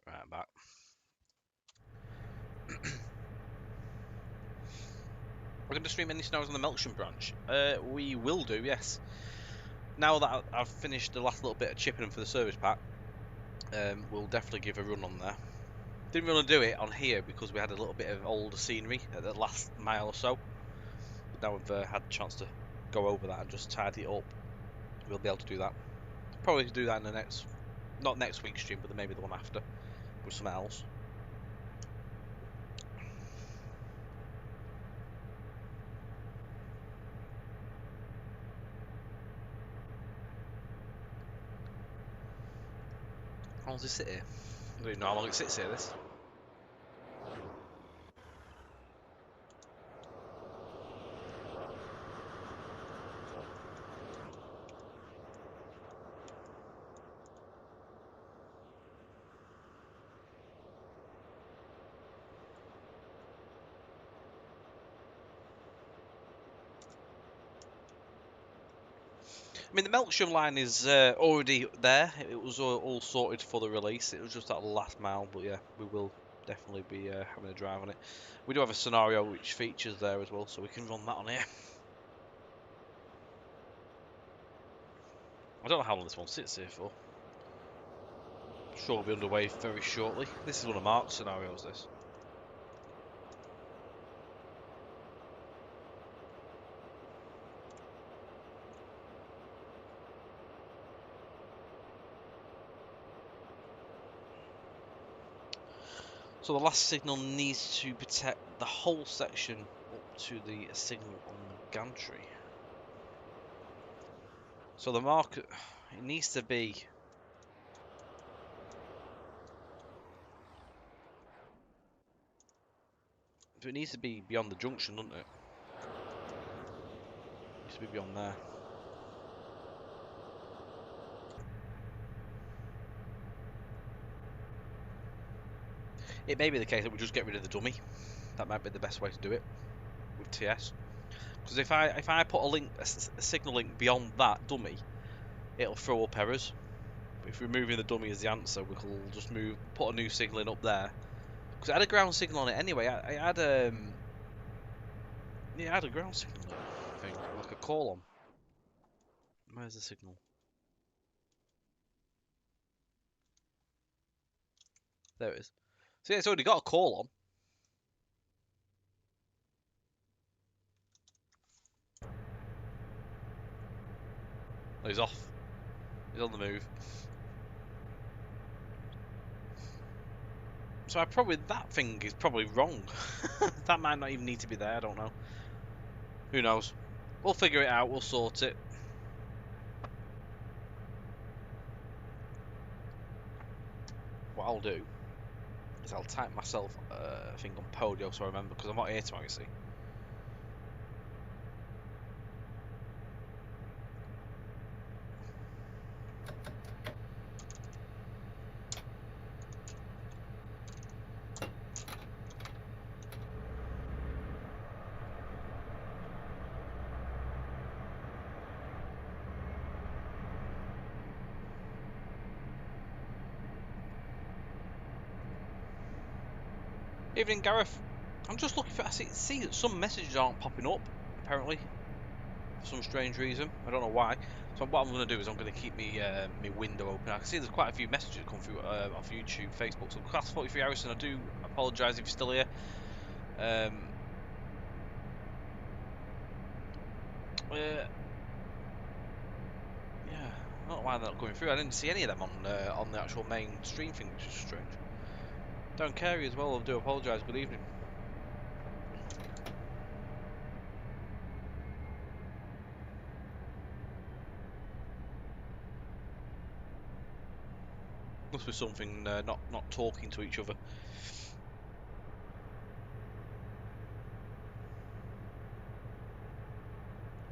Right, I'm back. We're going to stream any scenarios on the Melksham branch. We will do, yes. Now that I've finished the last little bit of chipping them for the service pack, we'll definitely give a run on there. Didn't really do it on here because we had a little bit of older scenery at the last mile or so. But now we've had a chance to go over that and just tidy it up. We'll be able to do that. Probably do that in the next, not next week's stream, but maybe the one after with something else. How long does it sit here? I don't even know how long it sits here, this. I mean, the Melksham line is already there. It was all sorted for the release. It was just at the last mile, but yeah, we will definitely be having a drive on it. We do have a scenario which features there as well, so we can run that on here. I don't know how long this one sits here for. Sure, will be underway very shortly. This is one of Mark's scenarios, this. So the last signal needs to protect the whole section up to the signal on the gantry. So the mark, it needs to be... It needs to be beyond the junction, doesn't it? It needs to be beyond there. It may be the case that we just get rid of the dummy. That might be the best way to do it with TS. Because if I put a signal link beyond that dummy, it'll throw up errors. But if removing the dummy as the answer, we can just put a new signal in up there. Because I had a ground signal on it anyway. I had yeah, I had a ground signal thing, like a call on. Where's the signal? There it is. So yeah, it's already got a call on. Oh, he's off. He's on the move. So that thing is probably wrong. That might not even need to be there, I don't know. Who knows? We'll figure it out, we'll sort it. What I'll do is I'll type myself a thing on Podio so I remember, because I'm not here tomorrow, you see. Evening, Gareth. I'm just looking for... I see that some messages aren't popping up, apparently. For some strange reason. I don't know why. So what I'm going to do is I'm going to keep my window open. I can see there's quite a few messages come through off YouTube, Facebook. So Class 43 Harrison, I do apologise if you're still here. Yeah, I don't know why they're not going through. I didn't see any of them on the actual main stream thing, which is strange. Don't carry as well, I do apologise. Good evening. Must be something not talking to each other.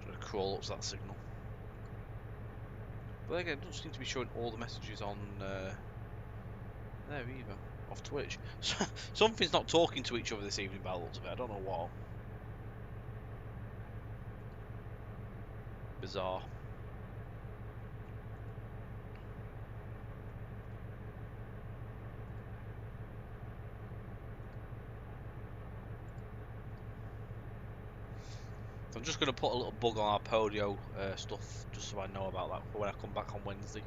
Trying to crawl up to that signal. But again, it doesn't seem to be showing all the messages on there either. Off Twitch. Something's not talking to each other this evening by the looks of it. I don't know what. Bizarre. So I'm just going to put a little bug on our Podio stuff, just so I know about that for when I come back on Wednesday.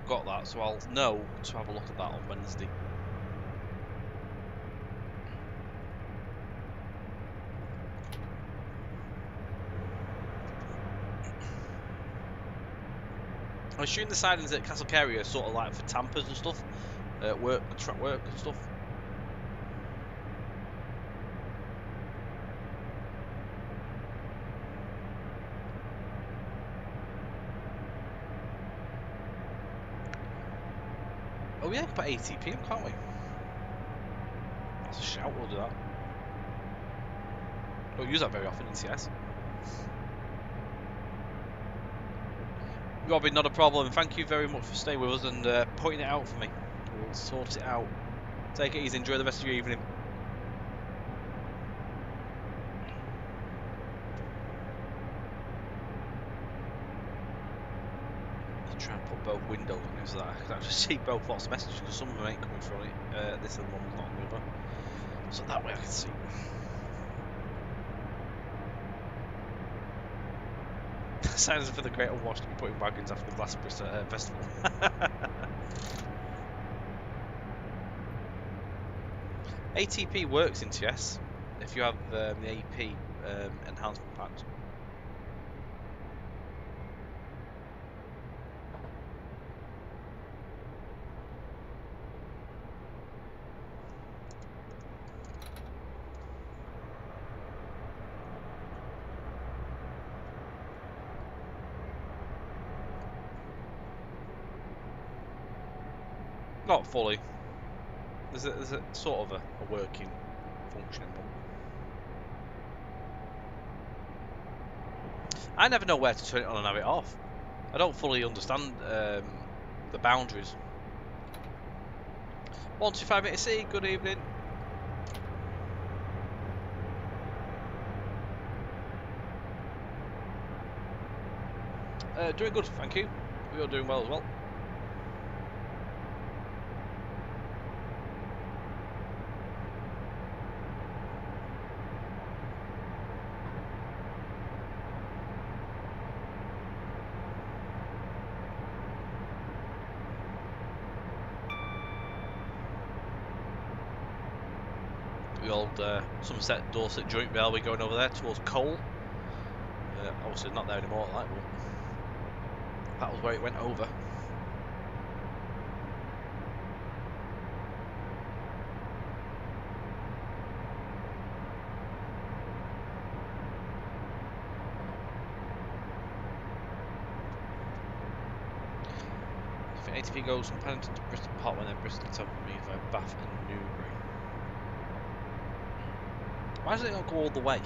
Got that, so I'll know to have a look at that on Wednesday. I assume the sidings at Castle Carey are sort of like for tampers and stuff, track work and stuff. Oh yeah, we can put ATP in, can't we? That's a shout, we'll do that. Don't use that very often in CS. Robin, not a problem. Thank you very much for staying with us and pointing it out for me. We'll sort it out. Take it easy. Enjoy the rest of your evening. Try and put both windows on so that I can actually see both lots of messages, because some of them ain't coming from it. This other one's not on the other. So that way I can see. Sounds for the Great Unwashed to be putting wagons after the Glastonbury festival. ATP works in TS if you have the AP enhancement packs. Not fully. There's a sort of a working, functioning one. I never know where to turn it on and have it off. I don't fully understand the boundaries. 12580C, good evening. Doing good, thank you. You're doing well as well. The old Somerset Dorset joint railway going over there towards Cole. Obviously not there anymore, like, but that was where it went over. I think ATP goes from Paddington to Bristol Park when then Bristol to Bath and Newbury. Why does it not go all the way?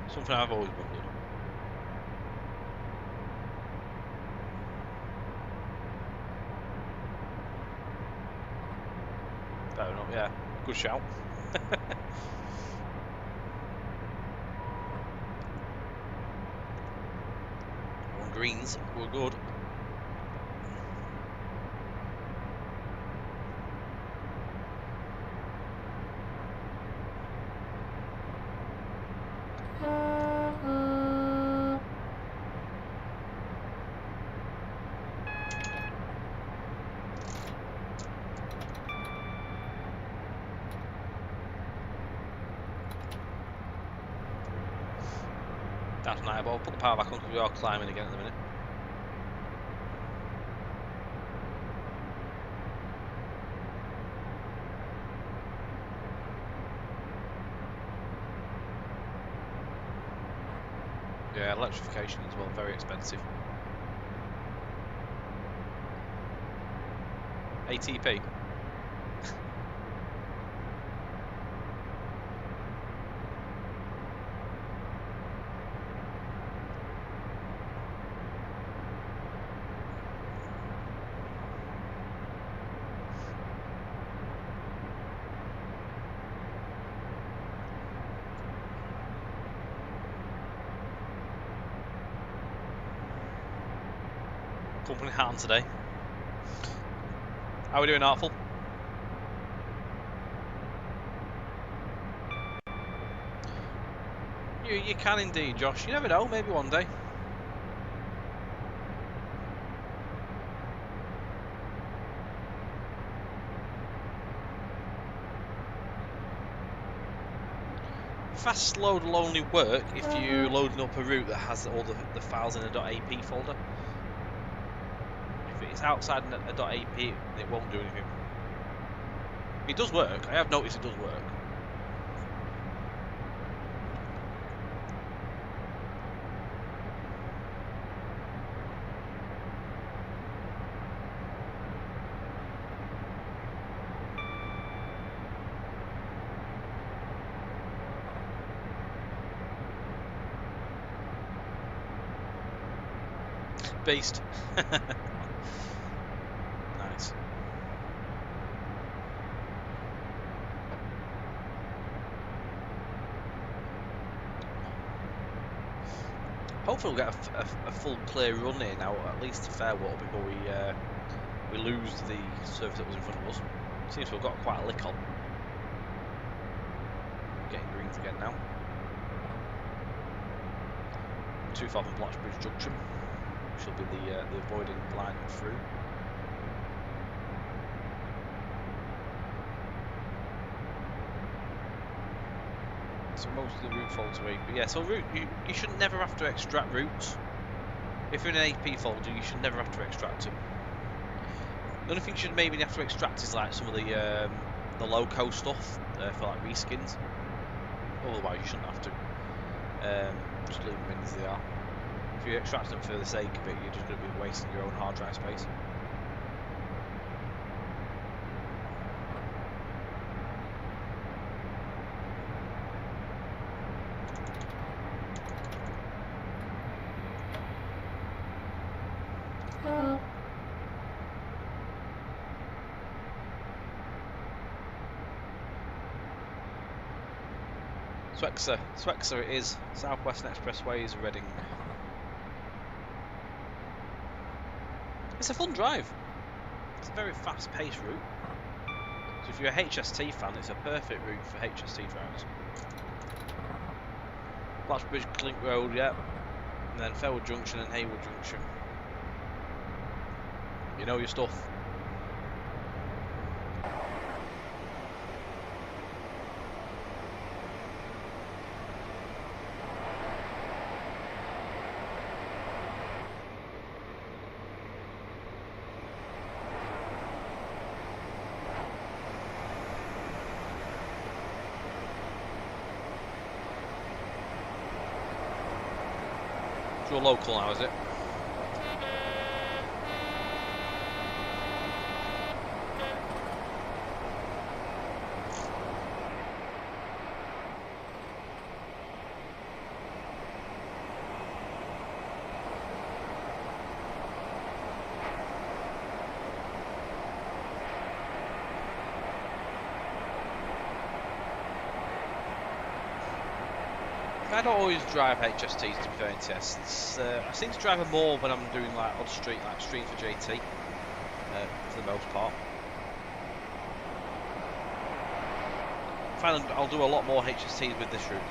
Something I've always wondered. Fair enough, yeah. Good shout. On greens, we're good. Down to 9 ball. Put the power back on because we are climbing again at the minute. Yeah, electrification as well, very expensive. ATP. Company hat on today. How are we doing, Artful? You can indeed, Josh. You never know, maybe one day. Fast load will only work if you're loading up a route that has all the files in a .ap folder. If it's outside a .ap, it won't do anything. It does work. I have noticed it does work. Beast. Nice. Hopefully we'll get a full clear run here now, at least a fair water, before we lose the surface that was in front of us. Seems to have got quite a lick on. Getting greens again now. Too far from Blacksbridge Junction, which will be the avoiding line through. So most of the route folds away, but yeah. So route you should never have to extract routes. If you're in an AP folder, you should never have to extract them. The only thing you should maybe have to extract is like some of the loco stuff for like reskins. Otherwise, you shouldn't have to. Just leave them in as they are. If you extract them for the sake of it, you're just going to be wasting your own hard drive space. Swexer it is. South Western Expressways, Reading. It's a fun drive. It's a very fast-paced route. So if you're a HST fan, it's a perfect route for HST drivers. Blacksbridge, Clink Road, yeah. And then Fairwood Junction and Haywood Junction. You know your stuff. You're local now, is it? I don't always drive HSTs, to be fair, in tests. I seem to drive them more when I'm doing like odd street, like streets for JT, for the most part. I find I'll do a lot more HSTs with this route.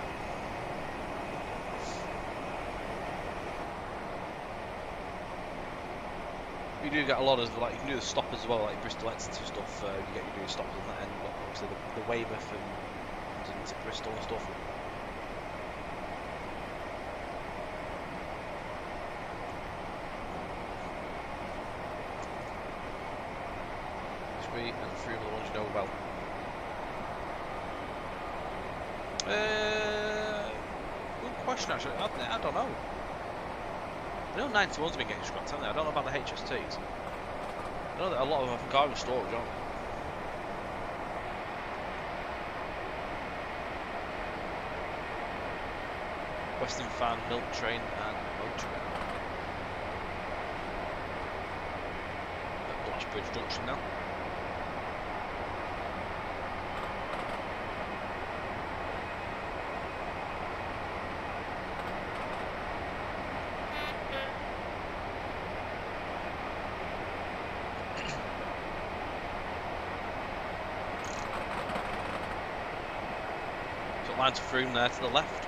You do get a lot of, like, you can do the stop as well, like Bristol Exeter stuff. You get your stoppers on that end, but obviously the Weymouth and into Bristol and stuff. And three of the ones you know well. Good question, actually. I don't know. I know 91's have been getting scrapped, haven't they? I don't know about the HSTs. I know that a lot of them have got in storage, aren't they? Western Fan, Milk Train, and Motorway. At Blacksbridge Junction now. Line to Froome there to the left.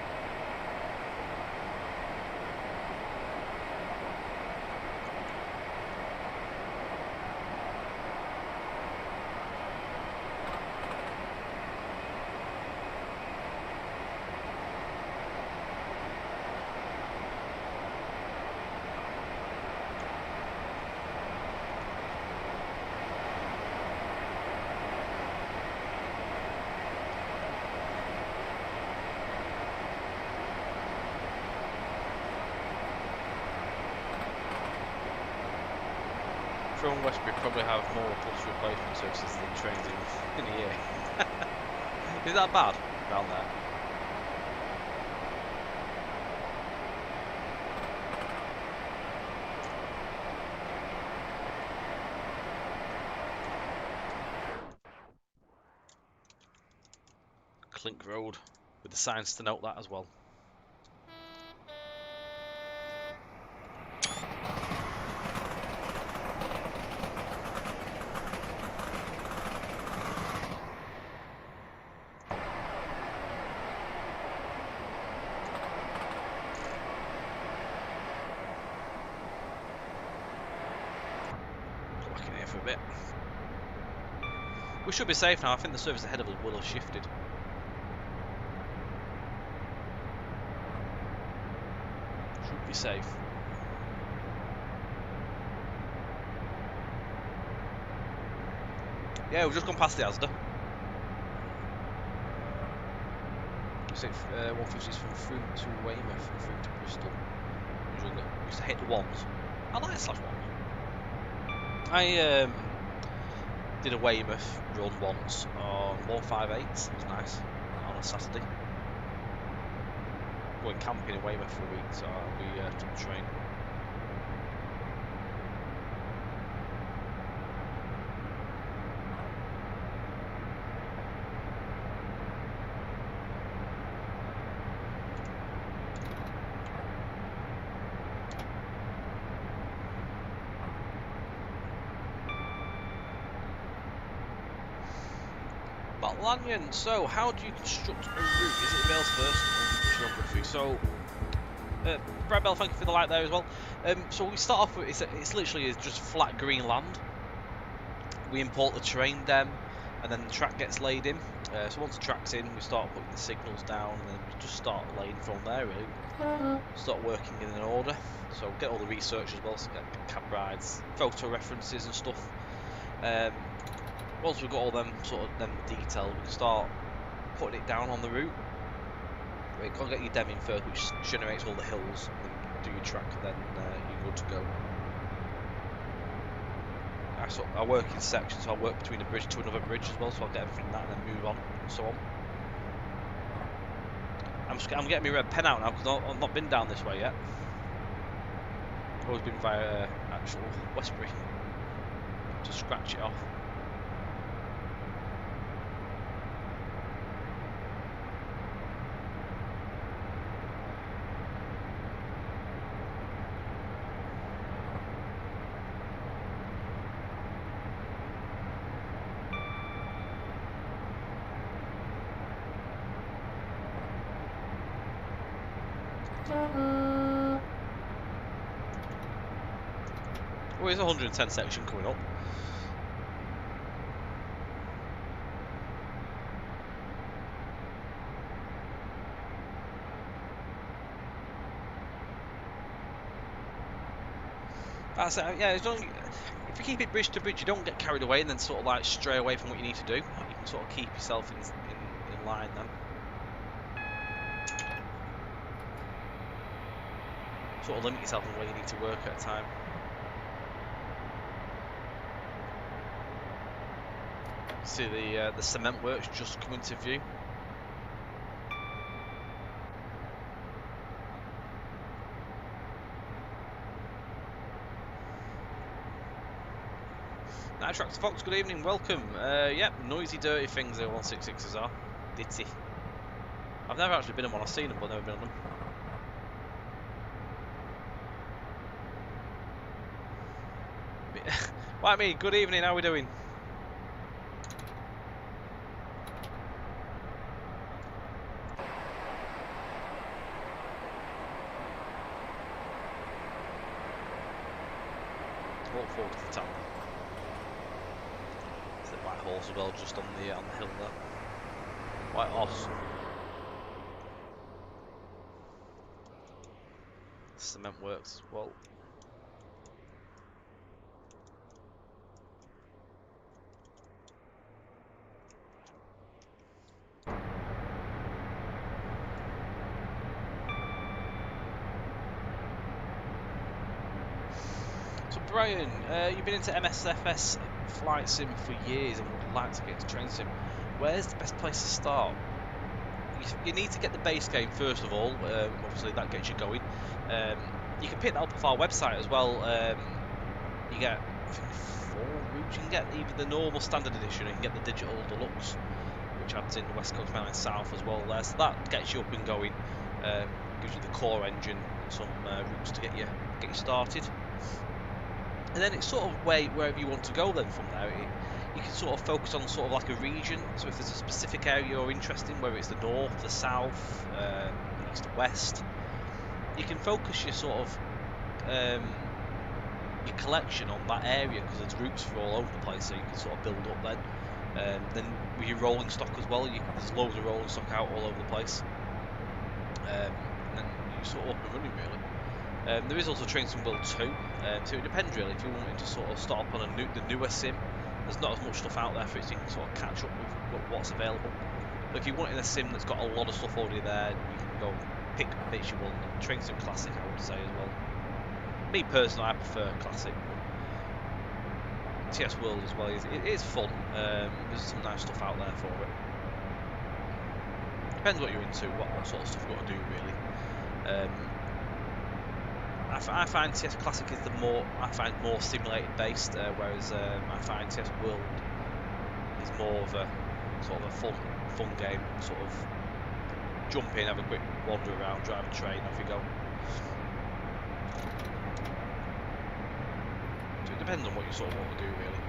From Westbury probably have more bus replacement services than trains in a year. Is that bad down there? Clink Road, with the signs to note that as well. Back in here for a bit. We should be safe now. I think the service ahead of us will have shifted. Should be safe. Yeah, we've just gone past the Asda. Looks like 150s from Fruit to Weymouth, from Fruit to Bristol. Usually used to hit the ones. I like slash ones. I did a Weymouth run once on 158. It was nice on a Saturday. Going camping in Weymouth for a week, so I'll be took the train. Lanyon, so how do you construct a route? Is it rails first or geography? So, Brad Bell, thank you for the like there as well. So we start off with, it's literally just flat green land. We import the terrain then, and then the track gets laid in. So once the track's in, we start putting the signals down, and then we just start laying from there really. Start working in an order. So get all the research as well, so get cab rides, photo references and stuff. Once we've got all them detailed, we can start putting it down on the route. You can't get your Deming first, which generates all the hills, and then do your track, and then you're good to go. I work in sections, so I work between a bridge to another bridge as well, so I'll get everything that and then move on, and so on. I'm getting my red pen out now, because I've not been down this way yet. I've always been via actual Westbury, to scratch it off. Oh, there's a 110 section coming up. That's it. Yeah, if you keep it bridge to bridge, you don't get carried away and then sort of like stray away from what you need to do. You can sort of keep yourself in line then. Sort of limit yourself on where you need to work at a time. See the cement works just come into view. Night Tractor Fox, good evening, welcome. Yep, noisy, dirty things the 166s are. Ditty. I've never actually been on one, I've seen them, but never been on them. Like me, good evening, how are we doing? Walk forward to the top. It's the White Horse as well, just on the hill there. White Horse. Cement works as well. So Brian, you've been into MSFS flight sim for years and would like to get to train sim. Where's the best place to start? You need to get the base game first of all. Obviously that gets you going. You can pick that up off our website as well. You get, I think, 4 routes. You can get either the normal standard edition, or you can get the digital deluxe, which adds in the West Coast Main Line South as well there. So that gets you up and going, gives you the core engine and some routes to get you started. And then it's sort of wherever you want to go then from there. You can sort of focus on sort of like a region. So if there's a specific area you're interested in, whether it's the north, the south, east, west, you can focus your sort of your collection on that area because there's routes for all over the place, so you can sort of build up then. Then with your rolling stock as well, there's loads of rolling stock out all over the place, and then you sort of up and running really. There is also Trains and World 2, so it depends really. If you're wanting to sort of start up on the newer sim, there's not as much stuff out there for it, so you can sort of catch up with what's available. But if you're wanting a sim that's got a lot of stuff already there, you can go pick bits you want. Train Sim Classic, I would say as well. Me personally, I prefer Classic. TS World as well, it is fun. There's some nice stuff out there for it. Depends what you're into, what sort of stuff you want to do really. I find TS Classic is more simulated based, whereas I find TS World is more of a sort of a fun game. Sort of jump in, have a quick wander around, drive a train, off you go. So it depends on what you sort of want to do really.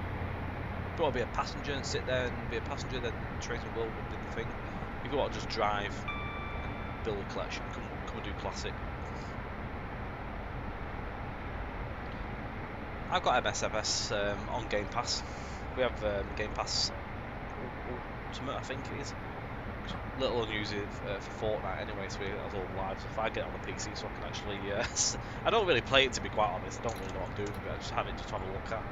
If you want to be a passenger and sit there and be a passenger, then Trains and World would be the thing. If you want to just drive and build a collection, come and do Classic. I've got MSFS on Game Pass. We have Game Pass Ultimate, I think it is. Little unused for Fortnite anyway, so that's all live. So if I get it on the PC, so I can actually, I don't really play it to be quite honest. I don't really know what I'm doing, but I just have it just to have a look at.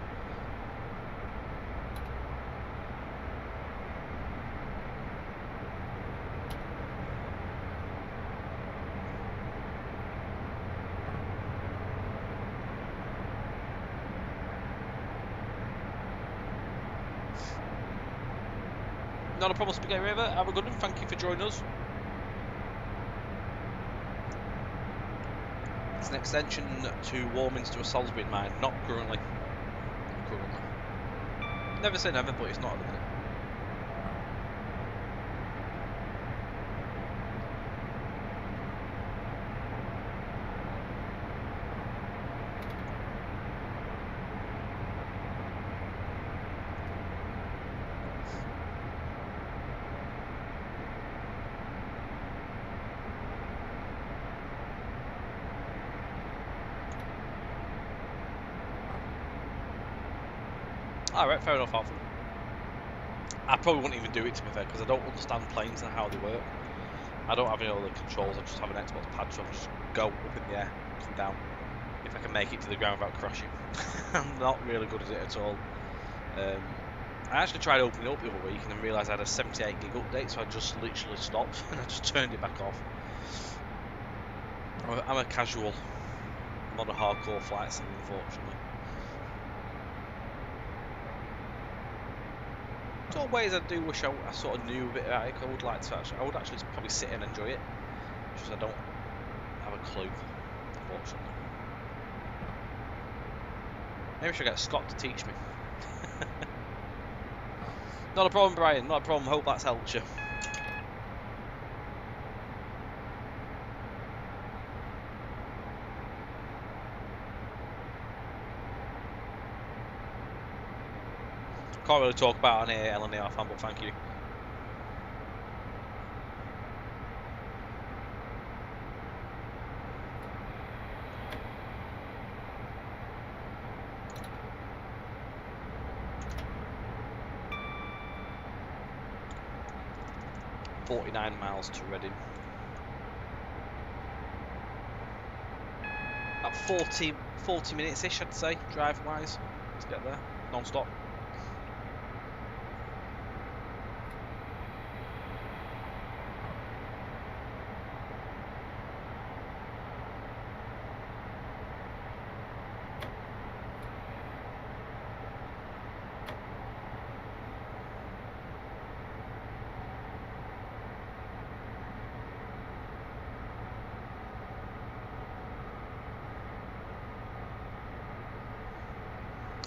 Not a problem, Spaghetti River. Have a good one. Thank you for joining us. It's an extension to Warminster or Salisbury mine. Not currently. Never say never, but it's not at the minute. Alright, fair enough, Alfred. I probably wouldn't even do it to be fair, because I don't understand planes and how they work. I don't have any other controls, I just have an Xbox pad, so I just go up in the air, come down. If I can make it to the ground without crashing. I'm not really good at it at all. I actually tried opening it up the other week and then realised I had a 78 gig update, so I just literally stopped and I just turned it back off. I'm a casual, not a hardcore flight sim, unfortunately. Sort of ways I do wish I sort of knew a bit about it. I would like to I would actually probably sit and enjoy it. Just I don't have a clue, unfortunately. Maybe I should get Scott to teach me. Not a problem, Brian. Not a problem. Hope that's helped you. Can't really talk about it on here, LNAR fan, but thank you. .49 miles to Reading. About 40 minutes-ish, I'd say, drive-wise, to get there, non-stop.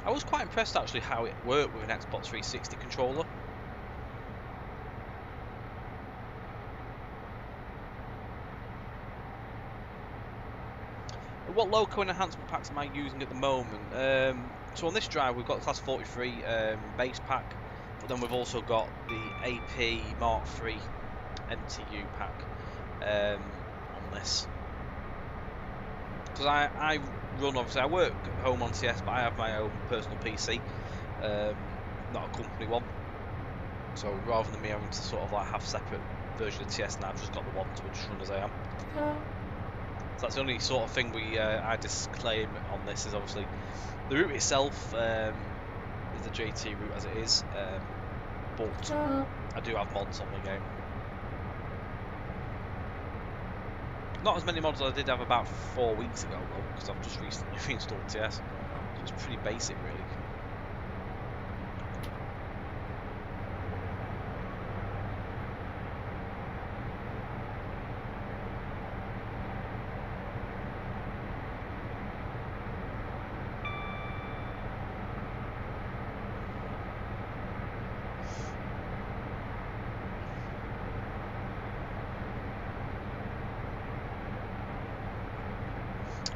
I was quite impressed actually how it worked with an Xbox 360 controller. what loco enhancement packs am I using at the moment? So on this drive we've got the Class 43 base pack, but then we've also got the AP Mark III MTU pack on this. Because I run, obviously I work at home on TS, but I have my own personal PC, not a company one. So rather than me having to sort of like have separate version of TS, now I've just got the one to just run as I am. So that's the only sort of thing I disclaim on this, is obviously the route itself is the JT route as it is, but I do have mods on the game. Not as many mods as I did have about 4 weeks ago though, because I've just recently reinstalled TS, so it's pretty basic really.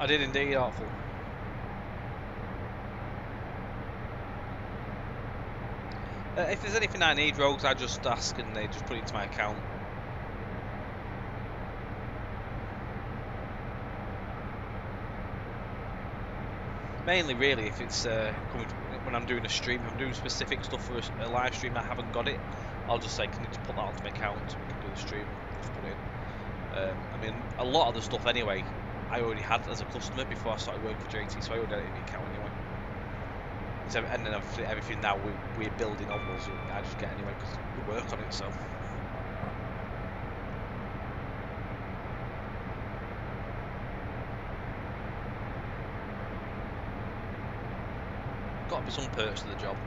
I did indeed, Artful. If there's anything I need, Rogues, I just ask and they just put it into my account. Mainly, really, if it's coming when I'm doing a stream, if I'm doing specific stuff for a live stream, I haven't got it, I'll just say, can you just put that onto my account so we can do the stream? Just put it in. I mean, a lot of the stuff anyway, I already had as a customer before I started working for JT, so I already had it in the account anyway. So, and then everything now we're building onwards, I just get anyway because we work on it. So. Got to be some perks to the job.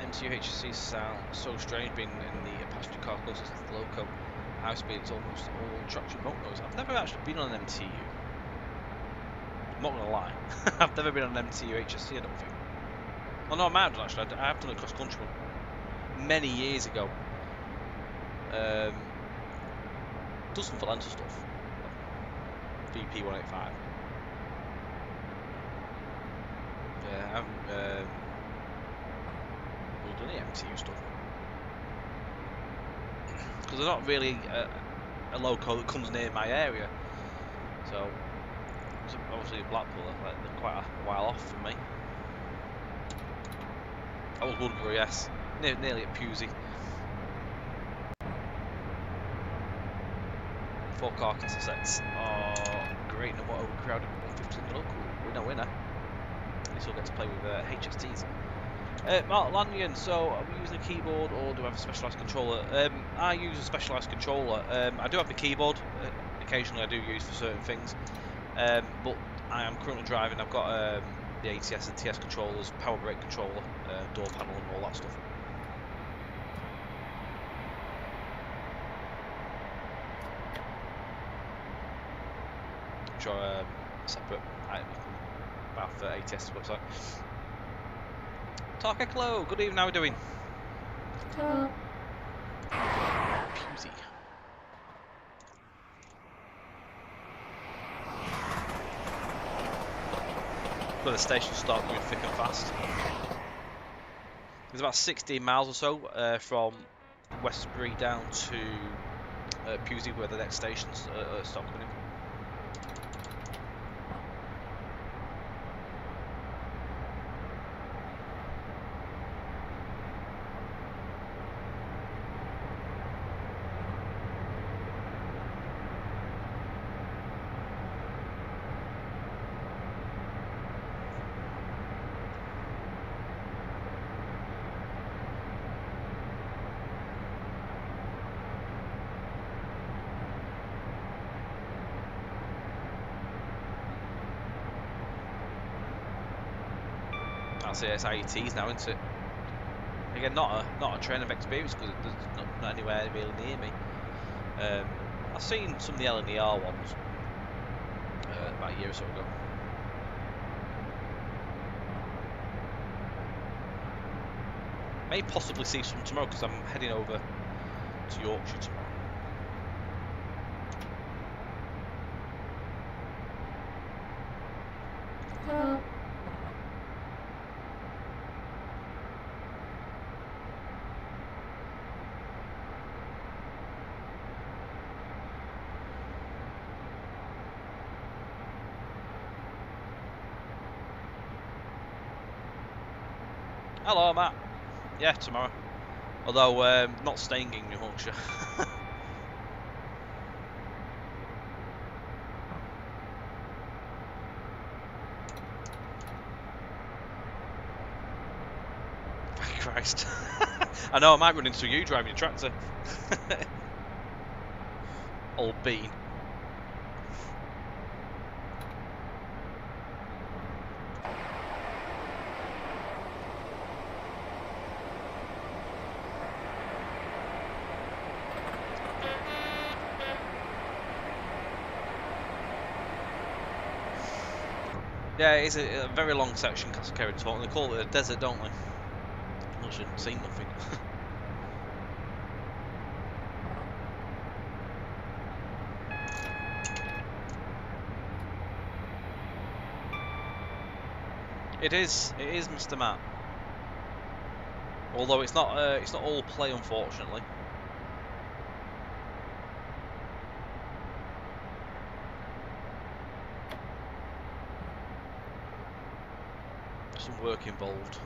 MTU sound so strange being in the passenger car closest to the loco. High speed, it's almost all traction noise. I've never actually been on an MTU. I'm not gonna lie. I've never been on an MTU HSC, I don't think. Well, no, I might have done actually. I have done a cross country one many years ago. Done some Valenta stuff. VP 185. Yeah, I haven't done any MTU stuff. Because they're not really a loco that comes near my area. So, obviously Blackpool, they're quite a while off from me. I was Woodbury, yes. Nearly at Pusey. 4 car sets. Oh, great. And what overcrowded 150 in the local. Winner. They still get to play with HSTs. Mark Lanyon, so are we using a keyboard or do I have a specialised controller? I use a specialised controller. I do have the keyboard. Occasionally I do use for certain things. But I am currently driving. I've got the ATS and TS controllers, power brake controller, door panel and all that stuff. Which are separate item you can buy for ATS website. Tarkeklo, good evening, how are we doing? Pusey. Where the stations start going thick and fast. There's about 16 miles or so from Westbury down to Pusey, where the next stations start coming in. That's it, it's IETs now, isn't it? Again, not a train of experience because there's not anywhere really near me. I've seen some of the LNER ones about a year or so ago. May possibly see some tomorrow because I'm heading over to Yorkshire tomorrow. Hello, Matt. Yeah, tomorrow. Although, not staying in New Hampshire. Christ. I know, I might run into you driving your tractor. Old bean. Yeah, it's a very long section, Castle Kerry to Taunton. They call it a desert, don't they? I shouldn't see nothing. It is, Mr. Matt. Although it's not all play, unfortunately. Some work involved.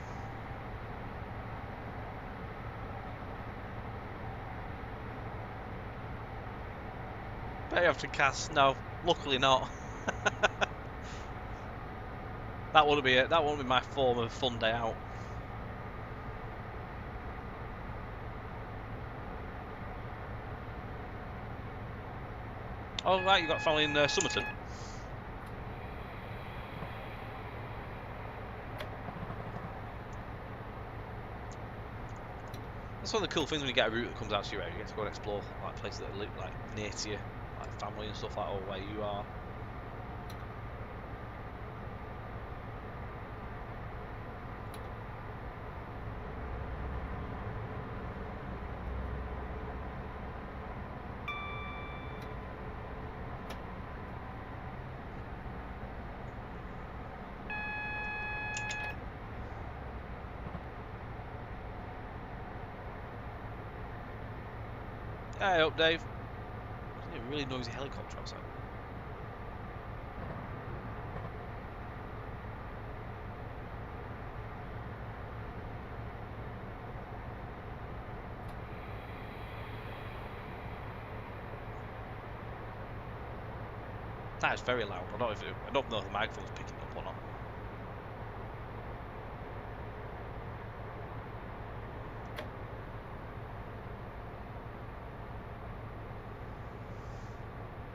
Bay after cast? No, luckily not. That wouldn't be it. That wouldn't be my form of fun day out. Oh right, you got family in Somerton. That's one of the cool things when you get a route that comes out to your area. You get to go and explore like places that are like near to you, like family and stuff like that, or where you are. Hey up, Dave. There's a really noisy helicopter outside. That is very loud. I don't know if the microphone's picking up or not.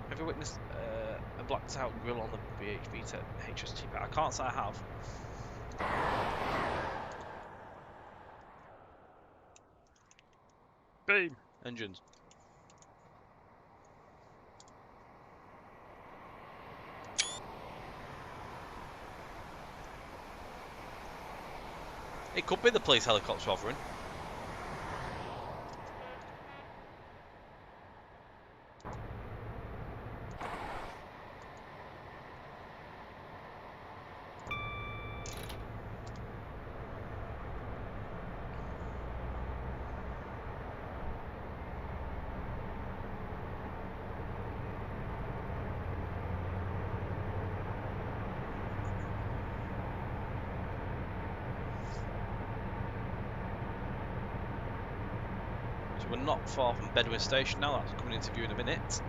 Have you witnessed a blacked out grill on the BHB to HST? I can't say I have. Beam! Engines. It could be the police helicopter hovering. So we're not far from Bedwin Station now. That's coming into view in a minute. So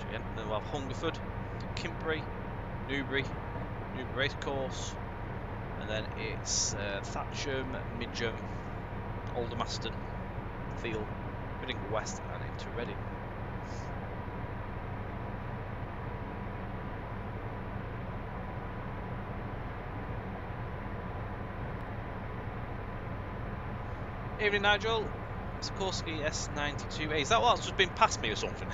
again, then we'll have Hungerford, Kimbray, Newbury Racecourse, and then it's Thatcham, Midgham, Aldermaston, Field, Reading West, and into Reading. Evening, Nigel. Sikorsky S92A. Is that what's just been past me or something?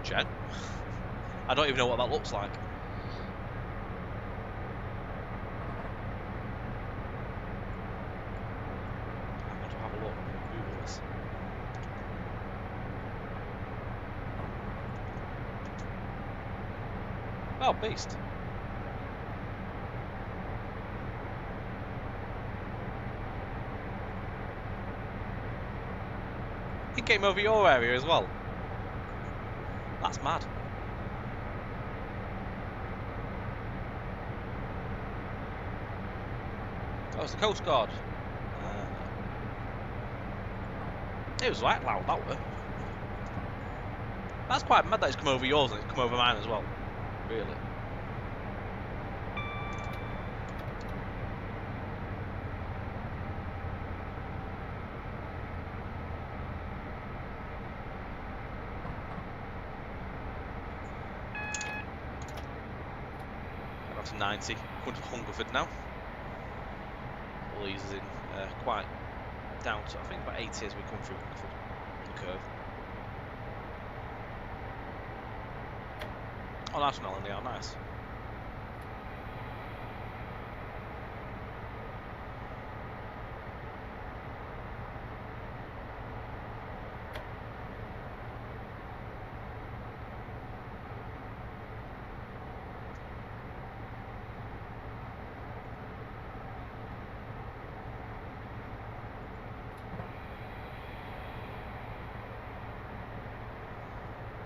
Jen? I don't even know what that looks like. I'm going to have a look. Google this. Oh, beast. He came over your area as well. That's mad. Oh, it's the Coast Guard. It was right loud, that were. That's quite mad that it's come over yours and it's come over mine as well. Really. That's 90. Going to Hungerford now. All these is in quite down to, I think, about 80 as we come through Hungerford on the curve. Oh, nice, Melanie. Oh, nice.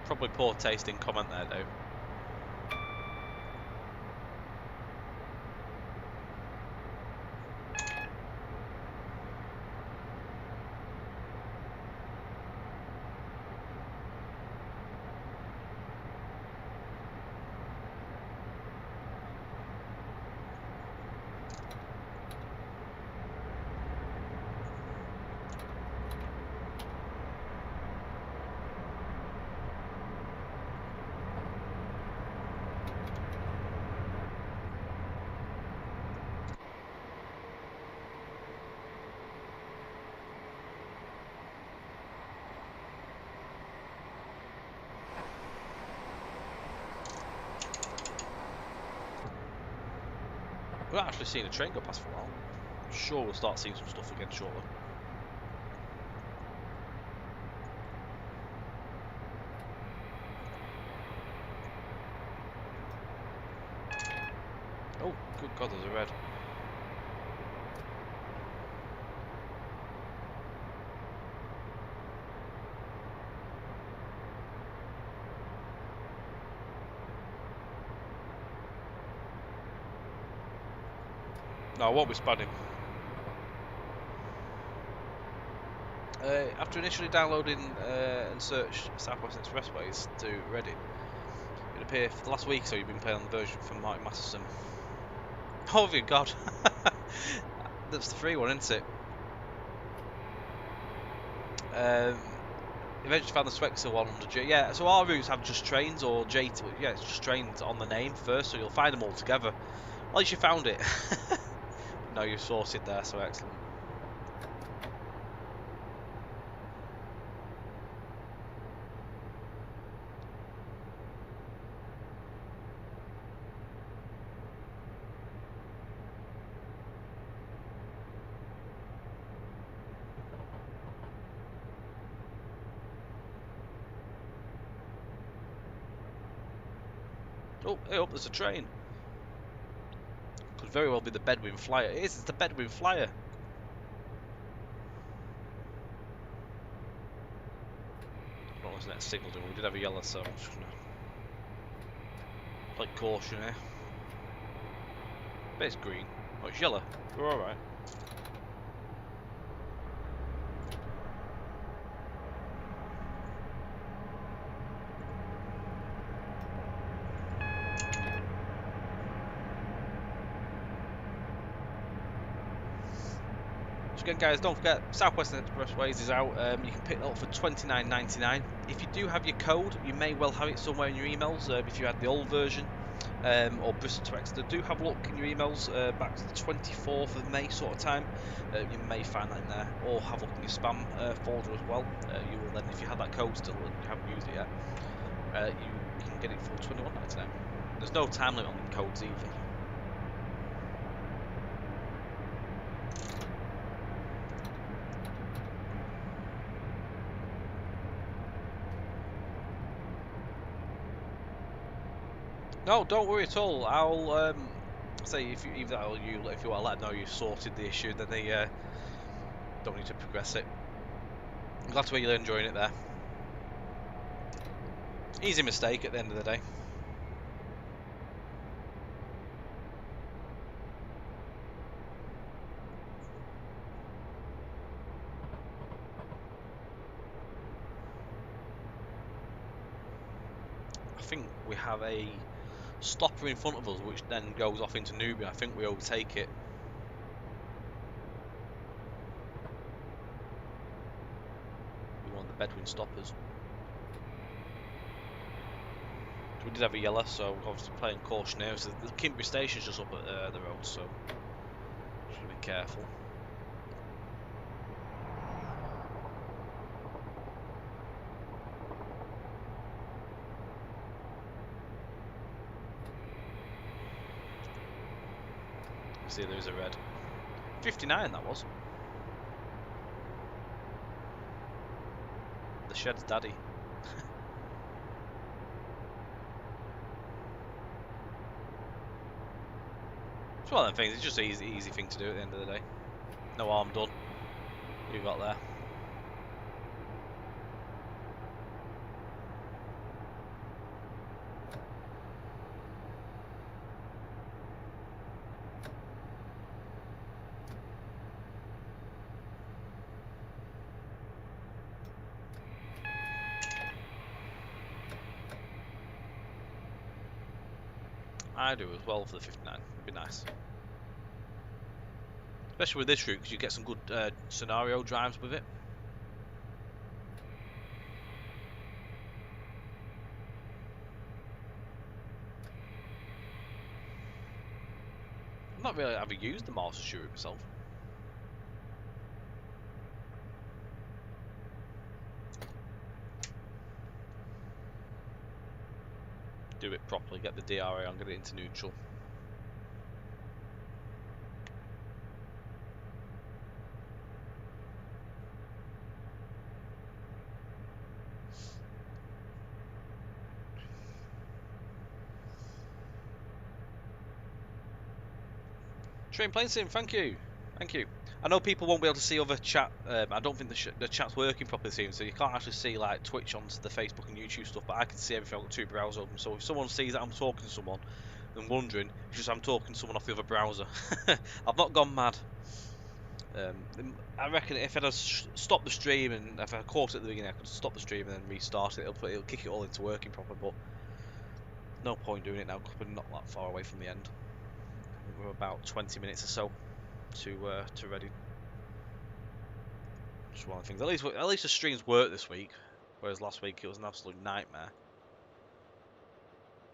Probably poor tasting comment there, though. We've not actually seen a train go past for a while. I'm sure we'll start seeing some stuff again shortly. Oh, good God, there's a red. No, I won't be spanning. After initially downloading and searched South Western Expressways to Reddit, it appeared for the last week or so you've been playing on the version from Mark Masterson. Oh, have you? God. That's the free one, isn't it? Eventually found the Swexel one under J. Yeah, so our routes have just trains or J. Yeah, it's just trains on the name first, so you'll find them all together. At least you found it. No, you've sorted there, so excellent. Oh, hey up, there's a train. Could very well be the Bedouin Flyer. It is, it's the Bedouin Flyer. I don't know what's next signal doing. We did have a yellow, so I'm just going to play caution here. But it's green. Oh, it's yellow. We're alright. Again, guys, don't forget, South Western Expressways is out. You can pick that up for $29.99. If you do have your code, you may well have it somewhere in your emails. If you had the old version, or Bristol to Exeter, do have a look in your emails back to the 24th of May sort of time. You may find that in there, or have a look in your spam folder as well. You will then, if you have that code still and you haven't used it yet, you can get it for $21.99. There's no time limit on the codes either. No, don't worry at all. I'll say if you either that or you, if you want to let them know you've sorted the issue, then they don't need to progress it. I'm glad to hear you're enjoying it there. Easy mistake at the end of the day. I think we have a stopper in front of us, which then goes off into Newbury. I think we overtake it. We want the Bedouin stoppers. We did have a yellow, so obviously playing caution here. So the Kimberley station's just up at the road, so should be careful. See, there's a red. 59 that was. The shed's daddy. It's one of them things, it's just an easy thing to do at the end of the day. No harm done. You got there. I do as well for the 59. It'd be nice. Especially with this route, because you get some good scenario drives with it. I've not really ever used the Master Shooter myself. Do it properly, get the DRA on, get it into neutral. Train plane sim, thank you. Thank you. I know people won't be able to see other chat. I don't think the chat's working properly, soon, so you can't actually see like Twitch onto the Facebook and YouTube stuff. But I can see everything. I've got two browsers open. So if someone sees that I'm talking to someone and wondering, it's just I'm talking to someone off the other browser. I've not gone mad. I reckon if I'd stopped the stream and if I caught it at the beginning, I could stop the stream and then restart it. It'll kick it all into working proper. But no point doing it now because we're not that far away from the end. We're about 20 minutes or so to ready. Just one of the things. At least the streams worked this week, whereas last week it was an absolute nightmare. I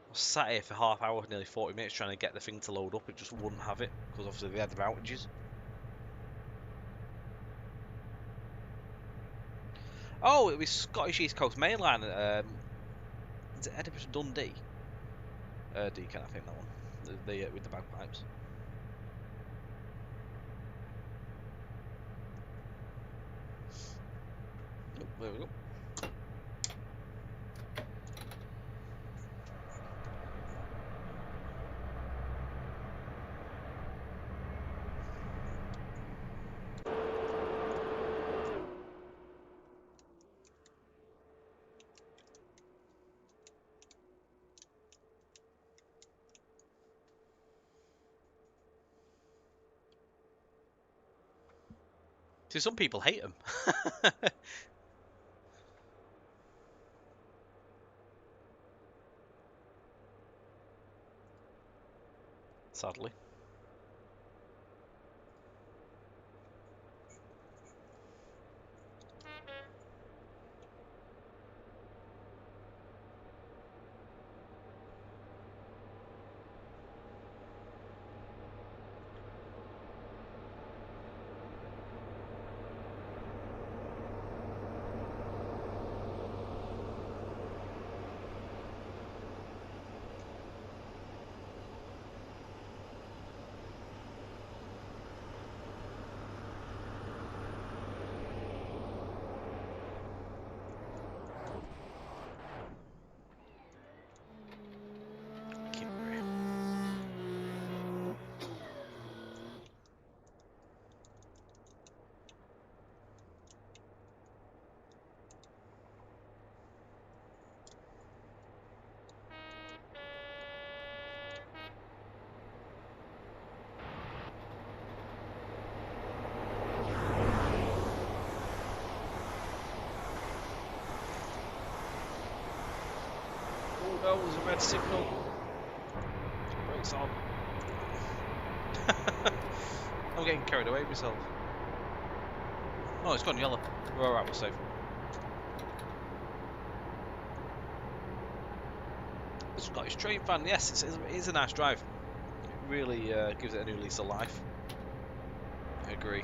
was sat here for half hour, nearly 40 minutes trying to get the thing to load up. It just wouldn't have it because obviously they had the outages. Oh, it was Scottish East Coast Main Line. Is it Edinburgh to Dundee? Deacon, I think that one. With the bagpipes. Oh, there we go. See, some people hate them. Sadly. Oh, there's a red signal. Brakes on. I'm getting carried away myself. Oh, it's gone yellow. We're alright, we're safe. The Scottish train fan, yes, it is a nice drive. It really gives it a new lease of life. I agree.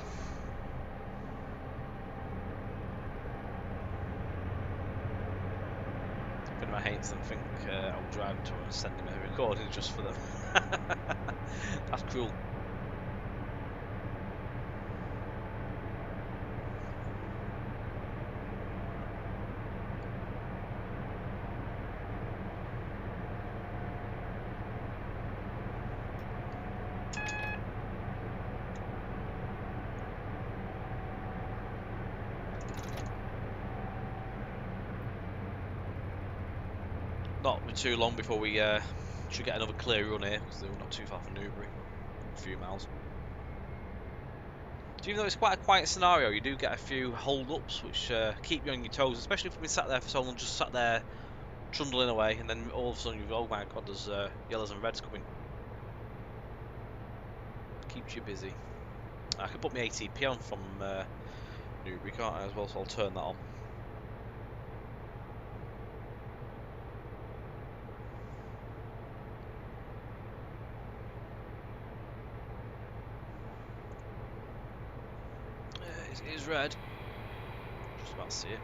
If anyone hates them, think I'll drive to them and send them a recording just for them. That's cruel. Not too long before we should get another clear run here, because we're not too far from Newbury, a few miles. So even though it's quite a quiet scenario, you do get a few hold-ups which keep you on your toes, especially if you've been sat there for so long, just sat there trundling away, and then all of a sudden you go, oh my god, there's yellows and reds coming. Keeps you busy. I can put my ATP on from Newbury, can't I, as well, so I'll turn that on. It is red. Just about to see it.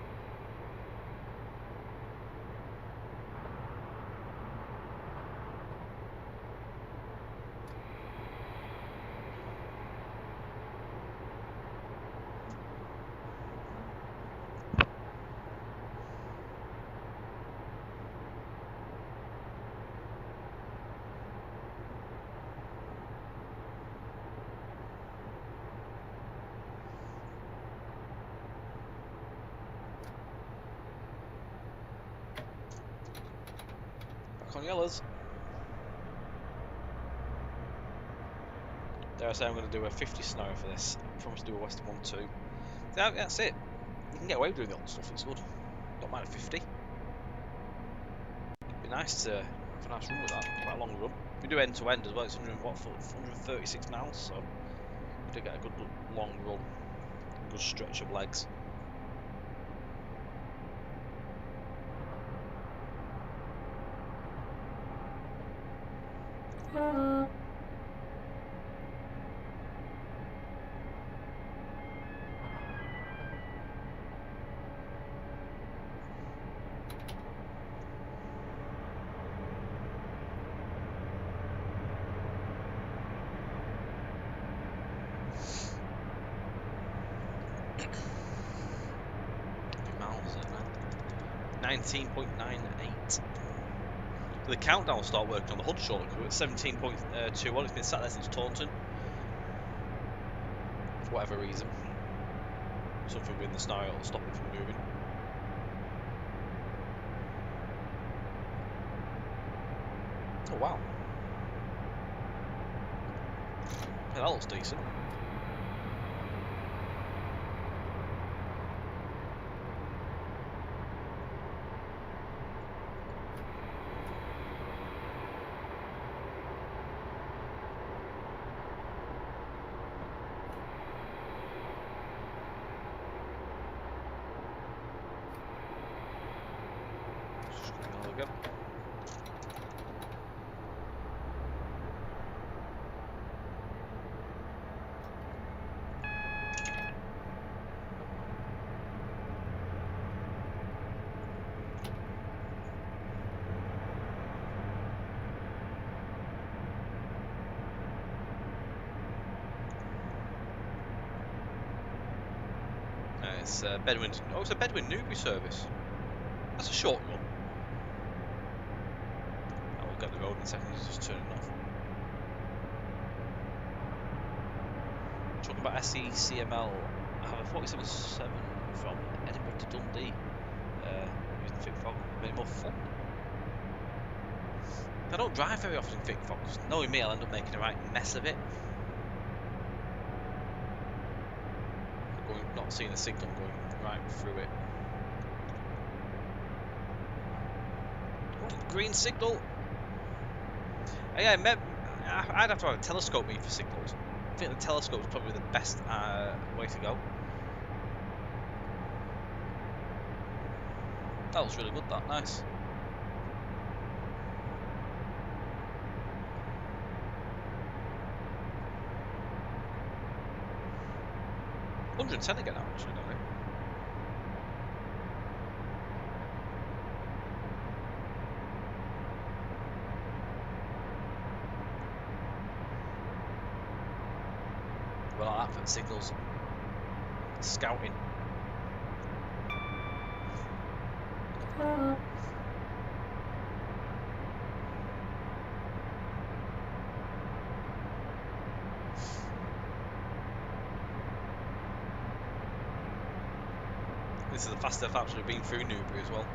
On yellows. Dare I say I'm going to do a 50 scenario for this. I promise to do a Western one too. Yeah, that's it. You can get away with doing the old stuff, it's good. Don't mind a 50. It'd be nice to have a nice run with that. Quite a long run. We do end to end as well, it's 136 miles, so we do get a good long run. A good stretch of legs. Miles, isn't it? 19.98. The countdown will start working on the HUD shortly. We're at 17.21. It's been sat there since Taunton. For whatever reason. Something within the scenario will stop it from moving. Oh wow. Yeah, that looks decent. we go. It's Bedouin. Oh, it's a Bedouin Newbury service. That's a short run. Oh, we'll get the road in a second. He's just turning off. Talking about SECML. I have a 47.7 from Edinburgh to Dundee. Using thick fog. A bit more fun. I don't drive very often in thick fog, because knowing me, I'll end up making a right mess of it. Not seeing a signal going right through it. Oh, green signal. Yeah, I'd have to have a telescope me for signals. I think the telescope is probably the best way to go. That was really good. That nice. $110 again, actually, don't we? Well, like that for the signals. Scouting. This is the fastest I've actually been through Newbury as well.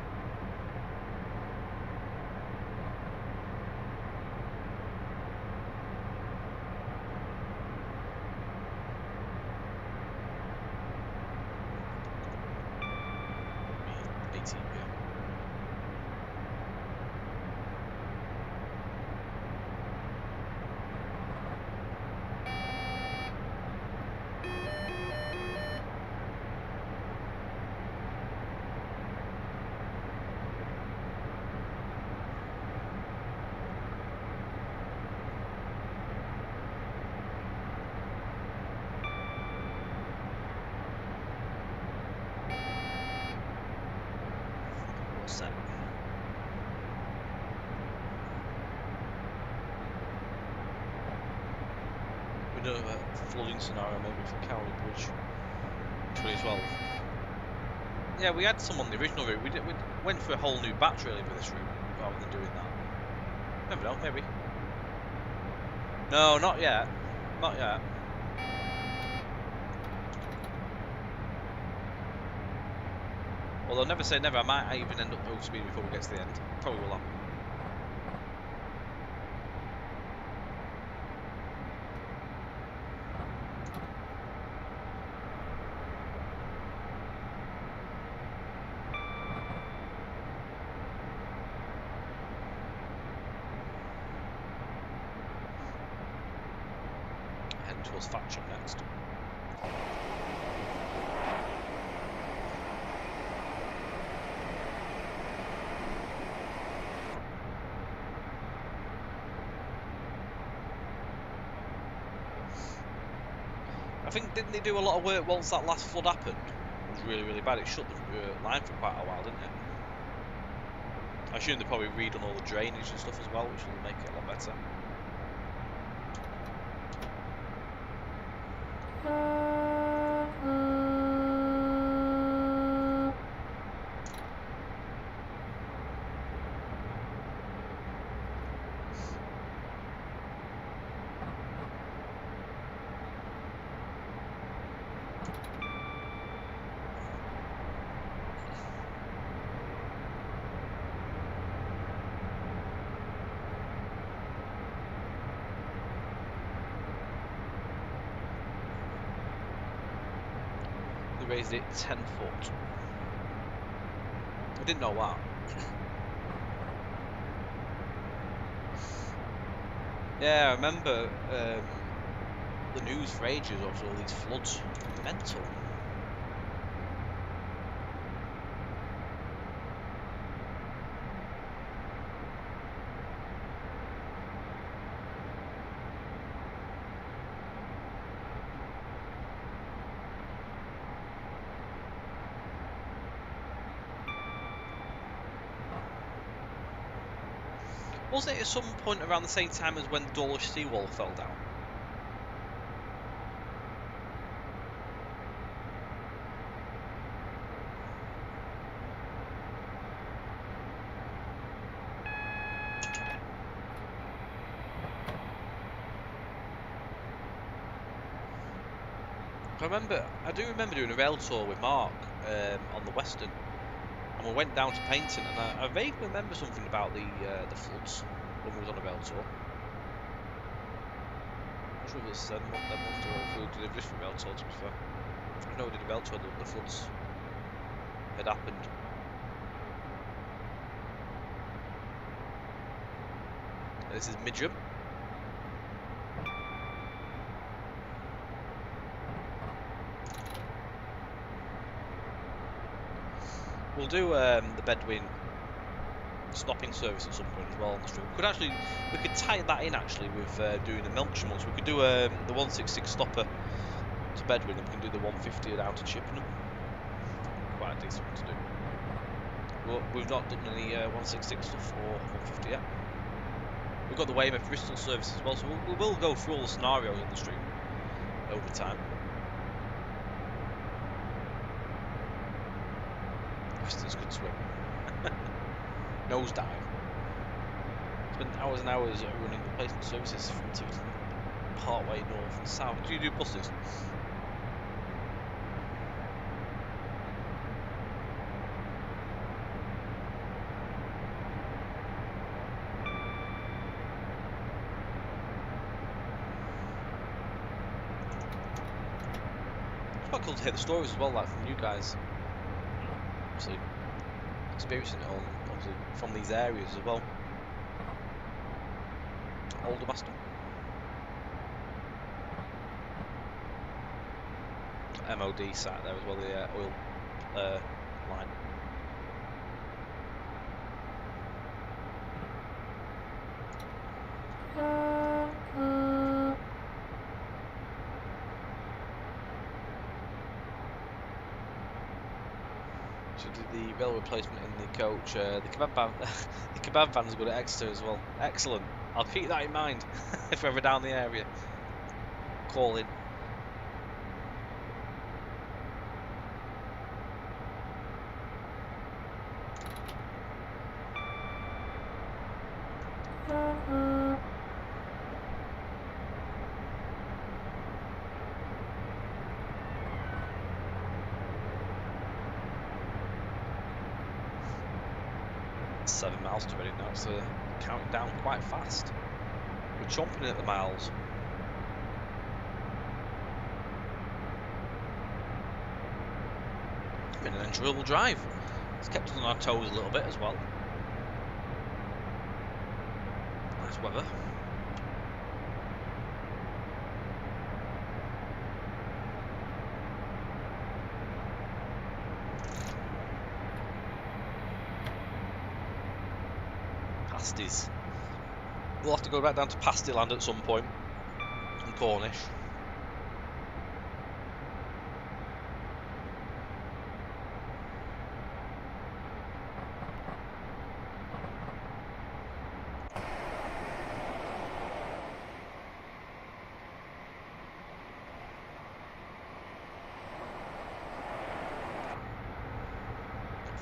We do a flooding scenario maybe for Cowley Bridge 2012. Yeah, we had some on the original route. We went for a whole new batch really for this route rather than doing that. Never know, maybe. No, not yet. Not yet. Although never say never, I might even end up over speed before we get to the end. Probably will happen. Heading towards Thatcham next. I think, didn't they do a lot of work once that last flood happened? It was really, really bad. It shut the line for quite a while, didn't it? I assume they probably redone all the drainage and stuff as well, which will make it a lot better. Raised it 10 foot. I didn't know that. Yeah, I remember the news for ages of all these floods. Mental. Wasn't it at some point around the same time as when the Dawlish seawall fell down? I do remember doing a rail tour with Mark on the Western, and we went down to Paynton, and I vaguely remember something about the floods when we was on a rail tour. I'm not sure if it was that month or if we did a different rail tour, to be fair. I know we did a rail tour, the floods had happened. This is Midram. We'll do the Bedouin stopping service at some point as well on the stream. We could tie that in actually with doing the Milksham ones. We could do the 166 stopper to Bedouin, and we can do the 150 down to Chippenham. Quite a decent one to do. But we've not done any 166 stuff or 150 yet. We've got the Weymouth Bristol service as well, so we will go through all the scenarios on the stream over time. Bristol's good swim. Nosedive. Spend hours and hours running replacement services from Tiverton, partway north and south. Do you do buses? It's quite cool to hear the stories as well, like from you guys. Obviously, experiencing it all, obviously from these areas as well. Older master. MOD sat there as well, the oil line. So did the rail replacement in the coach. The kebab van's good at Exeter as well. Excellent. I'll keep that in mind if we're ever down the area. Call in. .7 miles to Reading now, so counting down quite fast. We're chomping at the miles. Been an enjoyable drive. It's kept us on our toes a little bit as well. Nice weather. Pasties. We'll have to go back down to Pastyland at some point in Cornish.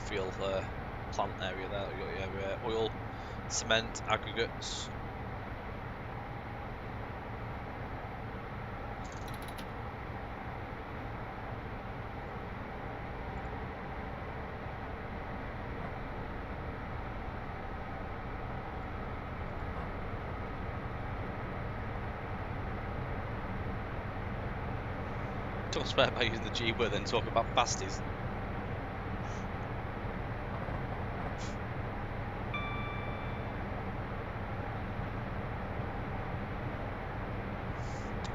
Fuel plant area there. You got your oil, cement, aggregates. Don't swear by using the G word then talk about pasties.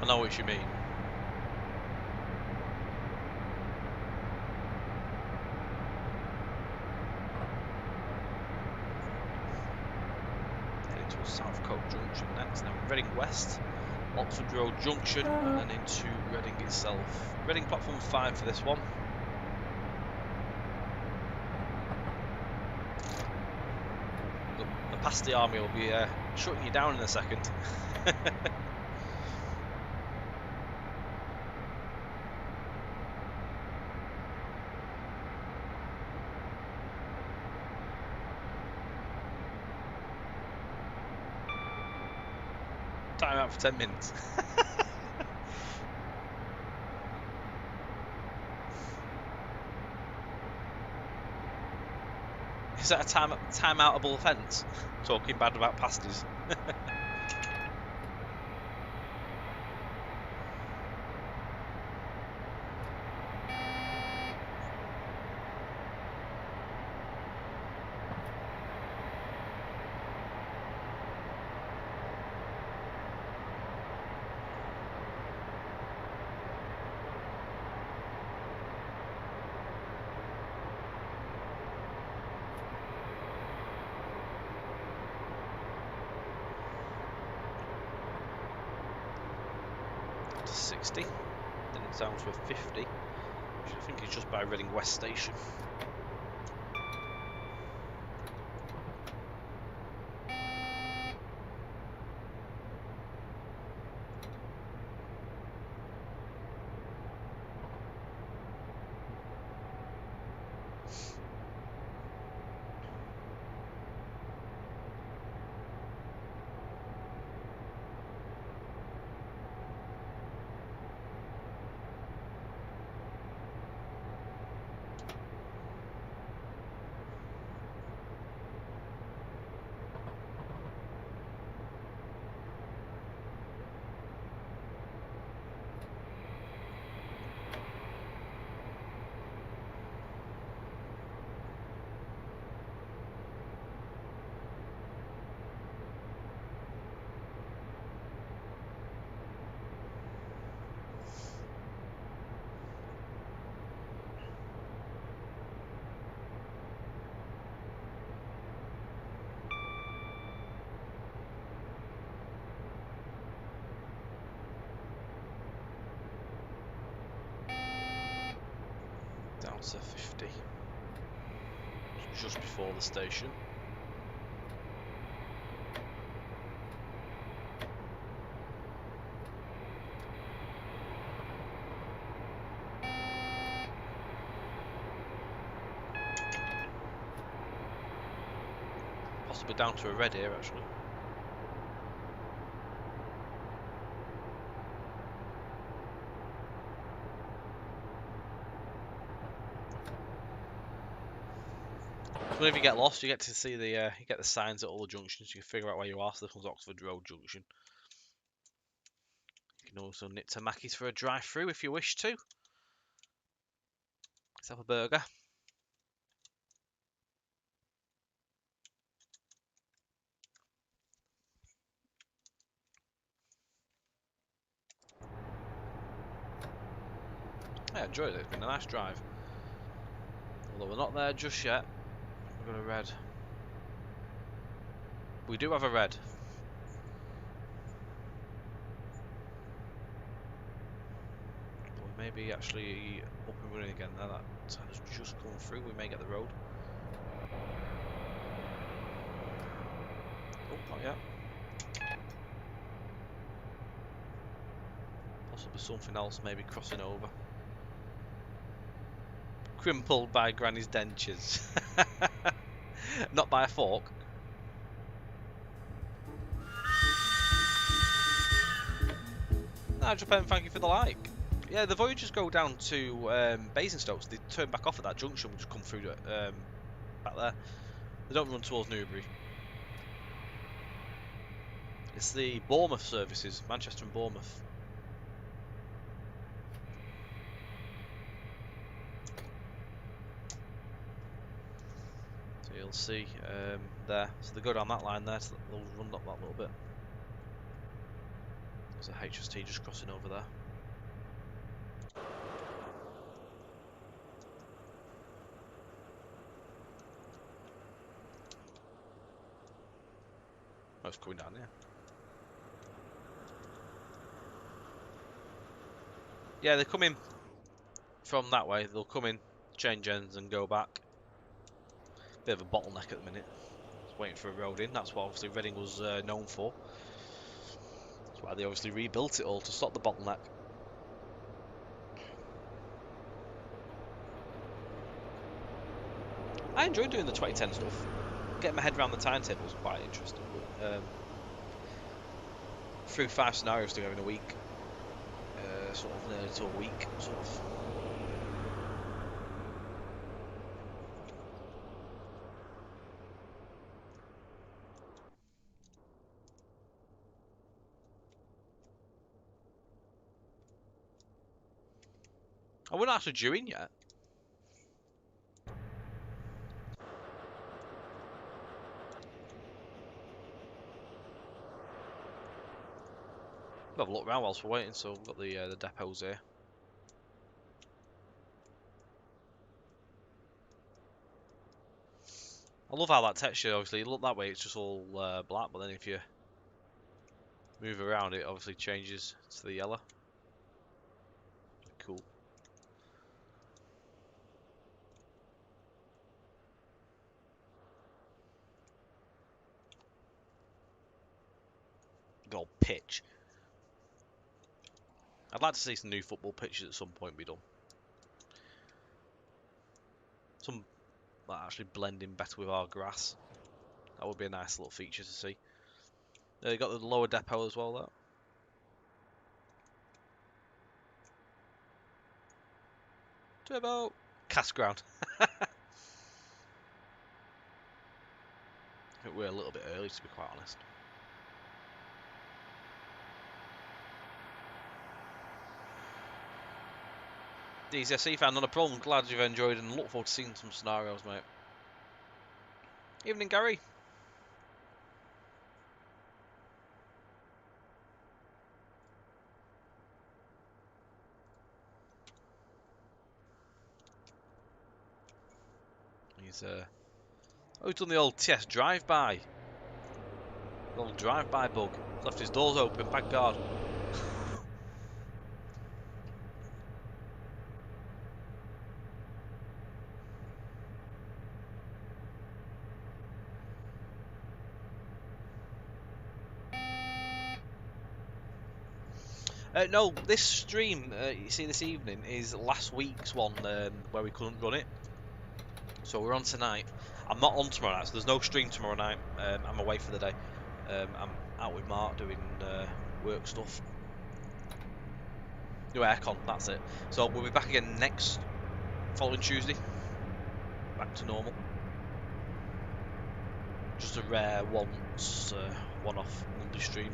I know what you mean. Heading to Southcote Junction next, now Reading West, Oxford Road Junction, and then into Reading itself. Reading platform 5 for this one. Got a past the army will be shutting you down in a second. Time out for 10 minutes. Is that a time-outable offence? Talking bad about pasties. To 60, then it's down to a 50, which I think is just by Reading West Station. Down to 50. Just before the station. Possibly down to a red here actually. So if you get lost, you get to see the you get the signs at all the junctions. You can figure out where you are. So this one's Oxford Road Junction. You can also nip to Mackey's for a drive-through if you wish to. Let's have a burger. I enjoyed it. It's been a nice drive. Although we're not there just yet. We've got a red. We do have a red. But we may be actually up and running again now. That has just come through. We may get the road. Oh, not yet. Possibly something else maybe crossing over. Crumpled by Granny's dentures. Not by a fork. Ah, Japan, thank you for the like. Yeah, the Voyagers go down to Basingstoke. They turn back off at that junction, which come through back there. They don't run towards Newbury. It's the Bournemouth services, Manchester and Bournemouth. So you'll see there. So they go down that line there, so they'll run up that little bit. There's a HST just crossing over there. Oh, it's coming down here. Yeah, they come in from that way. They'll come in, change ends and go back. Bit of a bottleneck at the minute. waiting for a road in. That's what obviously Reading was known for. That's why they obviously rebuilt it all to stop the bottleneck. I enjoyed doing the 2010 stuff. Getting my head around the timetable was quite interesting. But, through 5 scenarios to go in a week, sort of nearly to a week, sort of. I wouldn't actually due in yet. We'll have a look around whilst we're waiting. So we've got the depots here. I love how that texture, obviously, you look that way, it's just all black, but then if you move around, it obviously changes to the yellow. Cool. Got pitch. I'd like to see some new football pitches at some point be done. Some that actually blend in better with our grass. That would be a nice little feature to see. You got the lower depot as well, though. Turbo! Cast ground. I think we're a little bit early, to be quite honest. DCSC fan, not a problem. Glad you've enjoyed and look forward to seeing some scenarios, mate. Evening, Gary. He's he's done the old TS drive-by. The old drive-by bug. He's left his doors open, back guard. No, this stream you see this evening is last week's one where we couldn't run it. So we're on tonight. I'm not on tomorrow night, so there's no stream tomorrow night. I'm away for the day. I'm out with Mark doing work stuff. New aircon, that's it. So we'll be back again following Tuesday. Back to normal. Just a rare one-off Monday stream.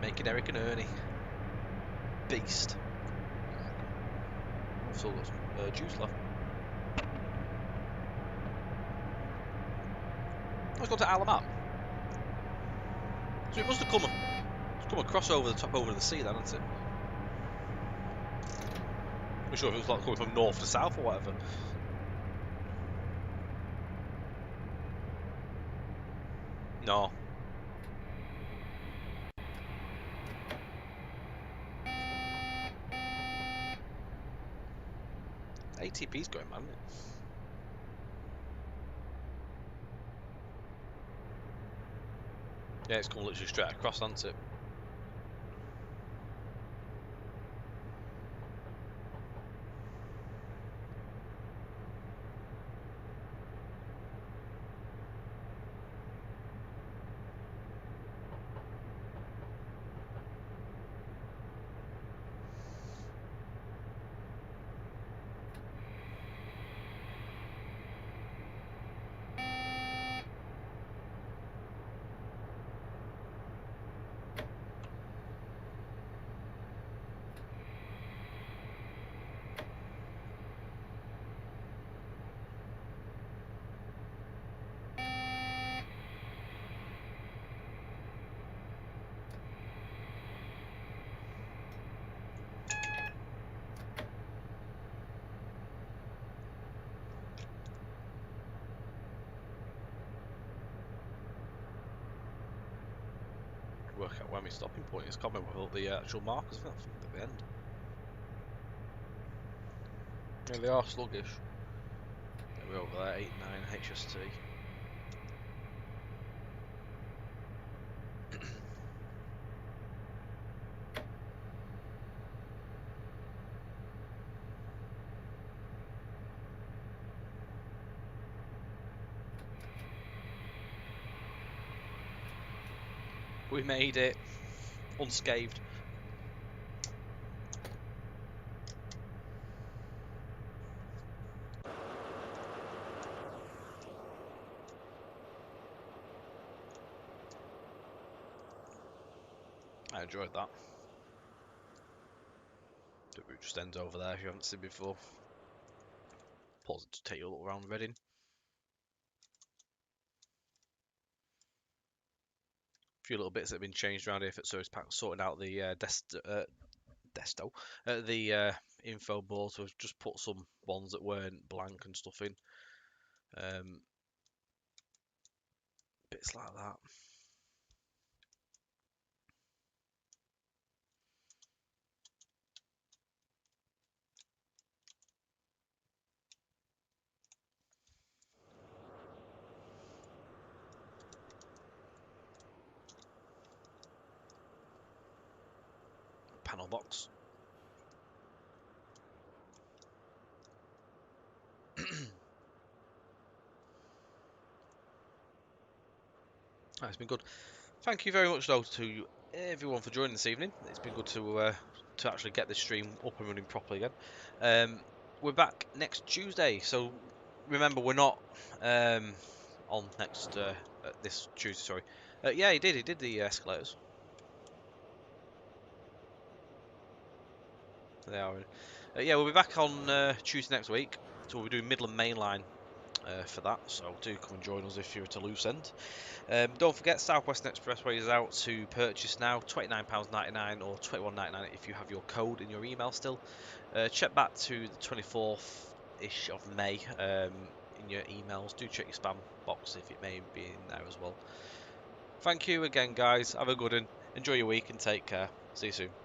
Making Eric and Ernie. Beast. I've still got some juice left. Let's go to Alabama. So it must have come across over the top over the sea then, hasn't it? I'm sure if it was like coming from north to south or whatever. No. ATP's going, man. Yeah, it's come literally straight across, hasn't it? Work out where my stopping point is. Can't remember what the actual markers at the end. Yeah, they are sluggish. We're over there, 8-9 HST. We made it unscathed. I enjoyed that. The route just ends over there if you haven't seen before. Pause it to take you a look around Reading. A few little bits that have been changed around here for Service Pack, sorting out the info board. So we've just put some ones that weren't blank and stuff in. Bits like that. Panel box. It's been good. Thank you very much, though, to everyone for joining this evening. It's been good to actually get this stream up and running properly again. We're back next Tuesday, so remember we're not on next this Tuesday. Sorry. Yeah, he did. He did the escalators. They are. Yeah, we'll be back on Tuesday next week. So we'll be doing Midland Main Line for that. So do come and join us if you're at a loose end. Don't forget, South Western Expressways is out to purchase now, £29.99 or £21.99 if you have your code in your email still. Check back to the 24th-ish of May in your emails. Do check your spam box if it may be in there as well. Thank you again, guys. Have a good one. Enjoy your week and take care. See you soon.